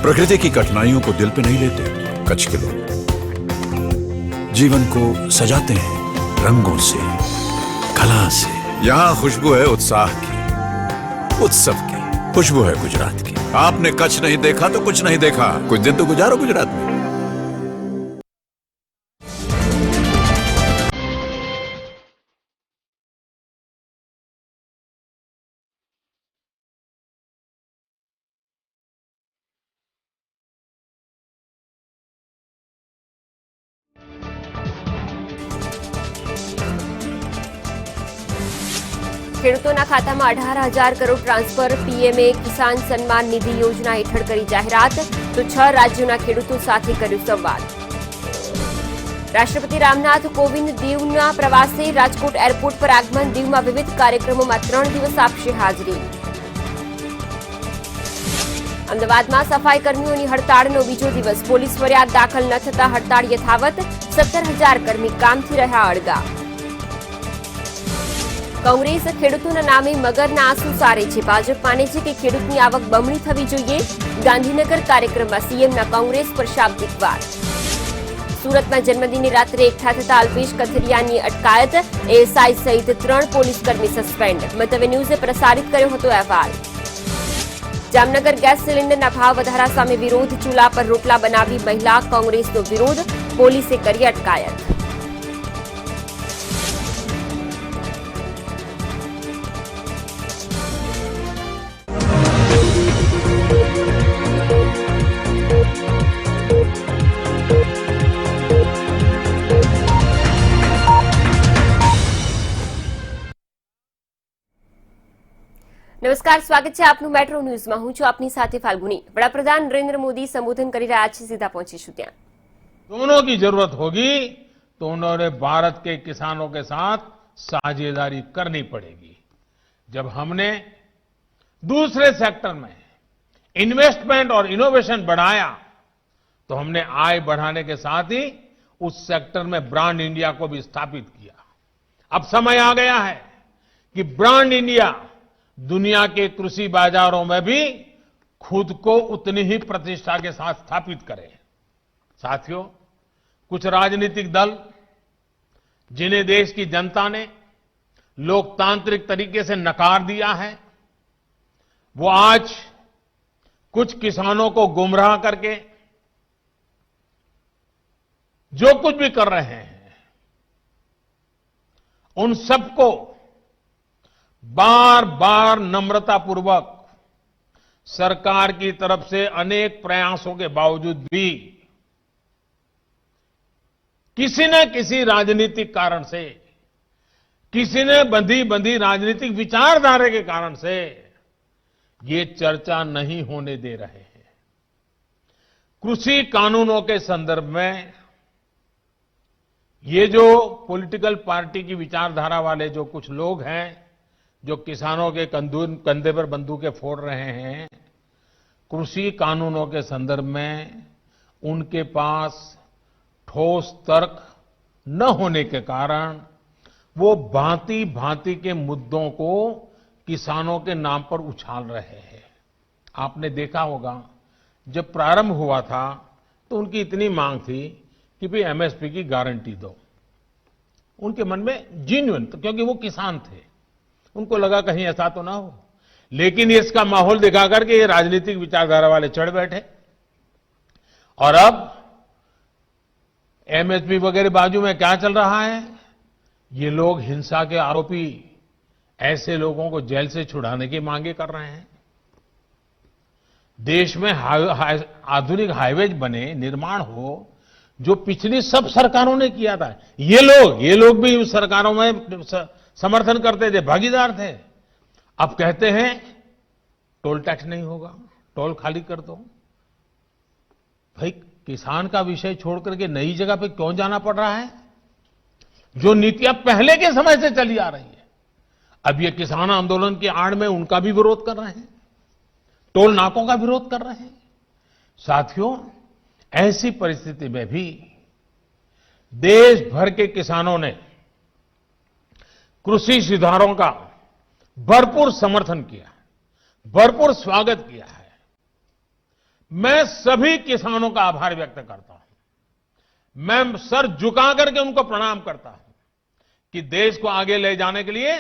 प्रकृति की कठिनाइयों को दिल पे नहीं लेते कच्छ के लोग. जीवन को सजाते हैं रंगों से, कला से. यहाँ खुशबू है उत्साह की, उत्सव की. खुशबू है गुजरात की. आपने कच्छ नहीं देखा तो कुछ नहीं देखा. कुछ दिन तो गुजारो गुजरात में. ખેડૂતોના ખાતામાં 18,000 કરોડ ટ્રાન્સફર. પીએમએ કિસાન સન્માન નિધિ યોજના હેઠળ કરી જાહેરાત, તો 6 રાજ્યોના ખેડૂતો સાથે કર્યો સંવાદ. રાષ્ટ્રપતિ રામનાથ કોવિંદ દીવના પ્રવાસે. રાજકોટ એરપોર્ટ પર આગમન. દીવમાં વિવિધ કાર્યક્રમોમાં 3 દિવસ આપશે હાજરી. અમદાવાદમાં સફાઈ કર્મીઓની હડતાળનો બીજો દિવસ. પોલીસ ફરિયાદ દાખલ ન થતા હડતાળ યથાવત. 17,000 કર્મી કામથી રહ્યા અળગા. કોંગ્રેસ ખેડૂતોના નામે મગરના આંસુ સારે છે. ભાજપ માને છે કે ખેડૂતની આવક બમણી થવી જોઈએ. ગાંધીનગર કાર્યક્રમમાં સીએમના કોંગ્રેસ પર શાબ્દિક વાર. સુરતમાં જન્મદિનની રાત્રે એકઠા થતા અલ્પેશ કથિરિયાની અટકાયત. એએસઆઈ સહિત 3 પોલીસકર્મી સસ્પેન્ડ. મંતવ્ય ન્યૂઝે પ્રસારિત કર્યો હતો અહેવાલ. જામનગર ગેસ સિલિન્ડરના ભાવ વધારા સામે વિરોધ. ચૂલા પર રોટલા બનાવી મહિલા. કોંગ્રેસનો વિરોધ. પોલીસે કરી અટકાયત. નમસ્કાર, સ્વાગત છે આપનું મેટ્રો ન્યૂઝમાં. હું છું આપની સાથે ફાલ્ગુની. વડાપ્રધાન નરેન્દ્ર મોદી સંબોધન કરી રહ્યા છે. સીધા પહોंचीશું ત્યાં. दोनों की जरूरत होगी तो उन्होंने भारत के किसानों के साथ साझेदारी करनी पड़ेगी. जब हमने दूसरे सेक्टर में इन्वेस्टमेंट और इनोवेशन बढ़ाया तो हमने आय बढ़ाने के साथ ही उस सेक्टर में ब्रांड इंडिया को भी स्थापित किया. अब समय आ गया है कि ब्रांड इंडिया दुनिया के कृषि बाजारों में भी खुद को उतनी ही प्रतिष्ठा के साथ स्थापित करे. साथियों, कुछ राजनीतिक दल जिन्हें देश की जनता ने लोकतांत्रिक तरीके से नकार दिया है, वो आज कुछ किसानों को गुमराह करके जो कुछ भी कर रहे हैं, उन सबको बार बार नम्रतापूर्वक सरकार की तरफ से अनेक प्रयासों के बावजूद भी किसी न किसी राजनीतिक कारण से, किसी ने बंधी राजनीतिक विचारधारा के कारण से ये चर्चा नहीं होने दे रहे हैं. कृषि कानूनों के संदर्भ में ये जो पॉलिटिकल पार्टी की विचारधारा वाले जो कुछ लोग हैं, जो किसानों के कंधे पर बंदूकें फोड़ रहे हैं, कृषि कानूनों के संदर्भ में उनके पास ठोस तर्क न होने के कारण वो भांति भांति के मुद्दों को किसानों के नाम पर उछाल रहे हैं. आपने देखा होगा जब प्रारंभ हुआ था तो उनकी इतनी मांग थी कि भाई एमएसपी की गारंटी दो. उनके मन में जेन्युइन, क्योंकि वो किसान थे, उनको लगा कहीं ऐसा तो ना हो. लेकिन इसका माहौल दिखा करके ये राजनीतिक विचारधारा वाले चढ़ बैठे और अब एमएसपी वगैरह बाजू में क्या चल रहा है, ये लोग हिंसा के आरोपी ऐसे लोगों को जेल से छुड़ाने की मांगे कर रहे हैं. देश में आधुनिक हाईवेज बने, निर्माण हो, जो पिछली सब सरकारों ने किया था। ये लोग भी उस सरकारों में समर्थन करते थे, भागीदार थे। अब कहते हैं टोल टैक्स नहीं होगा, टोल खाली कर दो। भाई किसान का विषय छोड़ करके नई जगह पे क्यों जाना पड़ रहा है? जो नीतियां पहले के समय से चली आ रही है, अब ये किसान आंदोलन की आड़ में उनका भी विरोध कर रहे हैं, टोल नाकों का विरोध कर रहे हैं। साथियों, ऐसी परिस्थिति में भी देश भर के किसानों ने कृषि सुधारों का भरपूर समर्थन किया, भरपूर स्वागत किया है। मैं सभी किसानों का आभार व्यक्त करता हूं। मैं सर झुका करके उनको प्रणाम करता हूं कि देश को आगे ले जाने के लिए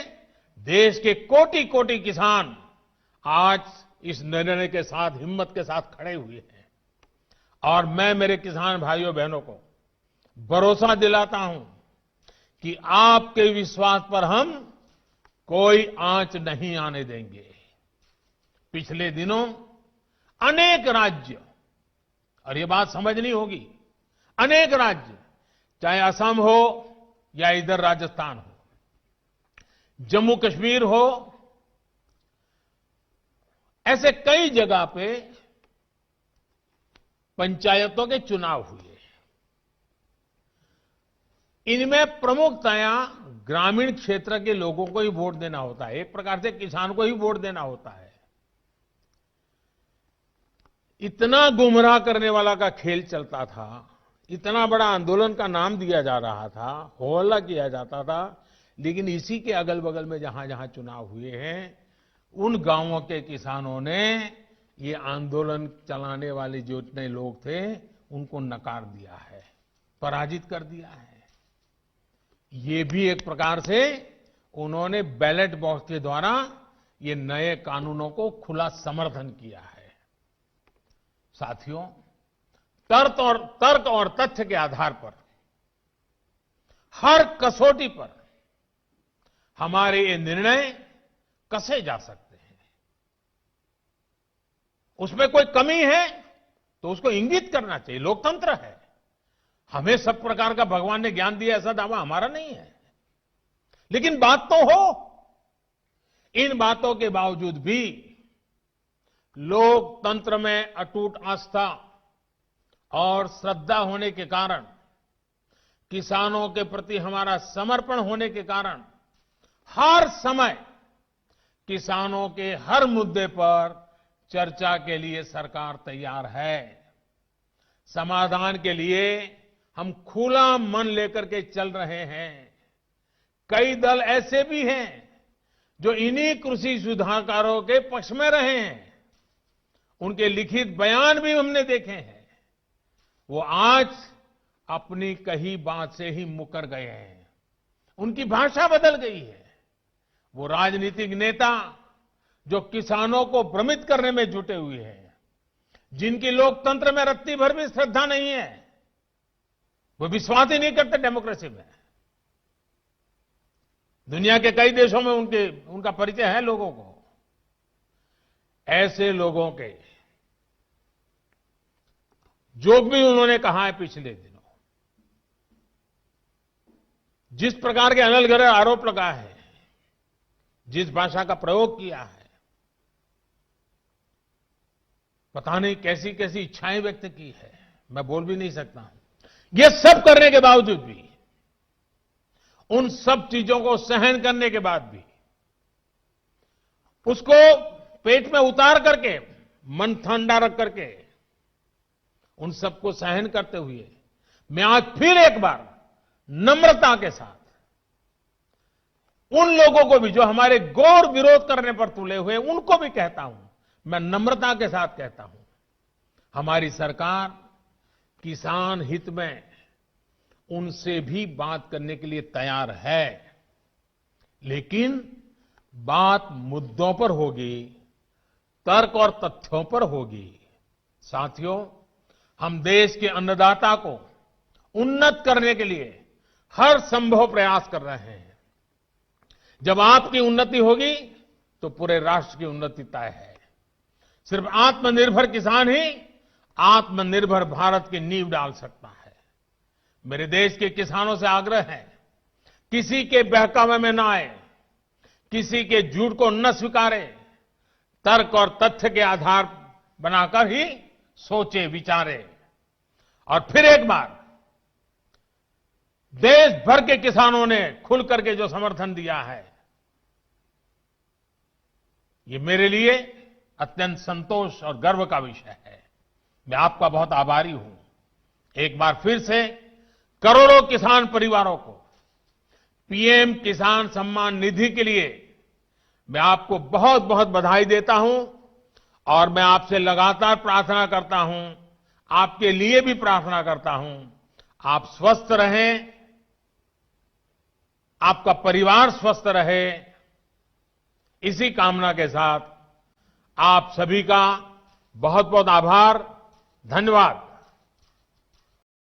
देश के कोटि कोटि किसान आज इस निर्णय के साथ, हिम्मत के साथ खड़े हुए हैं। और मैं मेरे किसान भाइयों बहनों को भरोसा दिलाता हूं कि आपके विश्वास पर हम कोई आंच नहीं आने देंगे। पिछले दिनों अनेक राज्य, और ये बात समझनी होगी, अनेक राज्य, चाहे असम हो या इधर राजस्थान हो, जम्मू कश्मीर हो, ऐसे कई जगह पे पंचायतों के चुनाव हुए। इनमें प्रमुखतया ग्रामीण क्षेत्र के लोगों को ही वोट देना होता है, एक प्रकार से किसान को ही वोट देना होता है। इतना गुमराह करने वाला का खेल चलता था, इतना बड़ा आंदोलन का नाम दिया जा रहा था, हो हल्ला किया जाता था, लेकिन इसी के अगल बगल में जहां जहां चुनाव हुए हैं, उन गांवों के किसानों ने ये आंदोलन चलाने वाले जो इतने लोग थे उनको नकार दिया है, पराजित कर दिया है। ये भी एक प्रकार से उन्होंने बैलेट बॉक्स के द्वारा ये नए कानूनों को खुला समर्थन किया है। साथियों, तर्क और तथ्य के आधार पर, हर कसौटी पर हमारे ये निर्णय कसे जा सकते हैं। उसमें कोई कमी है तो उसको इंगित करना चाहिए, लोकतंत्र है। हमें सब प्रकार का भगवान ने ज्ञान दिया ऐसा दावा हमारा नहीं है, लेकिन बात तो हो। इन बातों के बावजूद भी लोकतंत्र में अटूट आस्था और श्रद्धा होने के कारण, किसानों के प्रति हमारा समर्पण होने के कारण हर समय किसानों के हर मुद्दे पर चर्चा के लिए सरकार तैयार है। समाधान के लिए हम खुला मन लेकर के चल रहे हैं। कई दल ऐसे भी हैं जो इन्हीं कृषि सुधारकारों के पक्ष में रहे हैं। उनके लिखित बयान भी हमने देखे हैं। वो आज अपनी कही बात से ही मुकर गए हैं, उनकी भाषा बदल गई है। वो राजनीतिक नेता जो किसानों को भ्रमित करने में जुटे हुए हैं, जिनकी लोकतंत्र में रत्ती भर भी श्रद्धा नहीं है, वो विश्वास ही नहीं करते डेमोक्रेसी में। दुनिया के कई देशों में उनका परिचय है लोगों को। ऐसे लोगों के जो भी उन्होंने कहा है पिछले दिनों, जिस प्रकार के अनलगढ़ आरोप लगा है, जिस भाषा का प्रयोग किया है, पता नहीं कैसी कैसी इच्छाएं व्यक्त की है, मैं बोल भी नहीं सकता हूं। ये सब करने के बावजूद भी, उन सब चीजों को सहन करने के बाद भी, उसको पेट में उतार करके, मन ठंडा रख करके, उन सबको सहन करते हुए मैं आज फिर एक बार नम्रता के साथ उन लोगों को भी जो हमारे घोर विरोध करने पर तुले हुए, उनको भी कहता हूं, मैं नम्रता के साथ कहता हूं, हमारी सरकार किसान हित में उनसे भी बात करने के लिए तैयार है, लेकिन बात मुद्दों पर होगी, तर्क और तथ्यों पर होगी। साथियों, हम देश के अन्नदाता को उन्नत करने के लिए हर संभव प्रयास कर रहे हैं। जब आपकी उन्नति होगी तो पूरे राष्ट्र की उन्नति तय है। सिर्फ आत्मनिर्भर किसान ही आत्मनिर्भर भारत की नींव डाल सकता है। मेरे देश के किसानों से आग्रह है, किसी के बहकावे में न आए, किसी के झूठ को न स्वीकारे, तर्क और तथ्य के आधार बनाकर ही सोचे विचारे। और फिर एक बार देश भर के किसानों ने खुल करके जो समर्थन दिया है, ये मेरे लिए अत्यंत संतोष और गर्व का विषय है। मैं आपका बहुत आभारी हूं। एक बार फिर से करोड़ों किसान परिवारों को पीएम किसान सम्मान निधि के लिए मैं आपको बहुत बहुत बधाई देता हूं और मैं आपसे लगातार प्रार्थना करता हूं, आपके लिए भी प्रार्थना करता हूं, आप स्वस्थ रहें, आपका परिवार स्वस्थ रहे। इसी कामना के साथ आप सभी का बहुत बहुत आभार, धन्यवाद।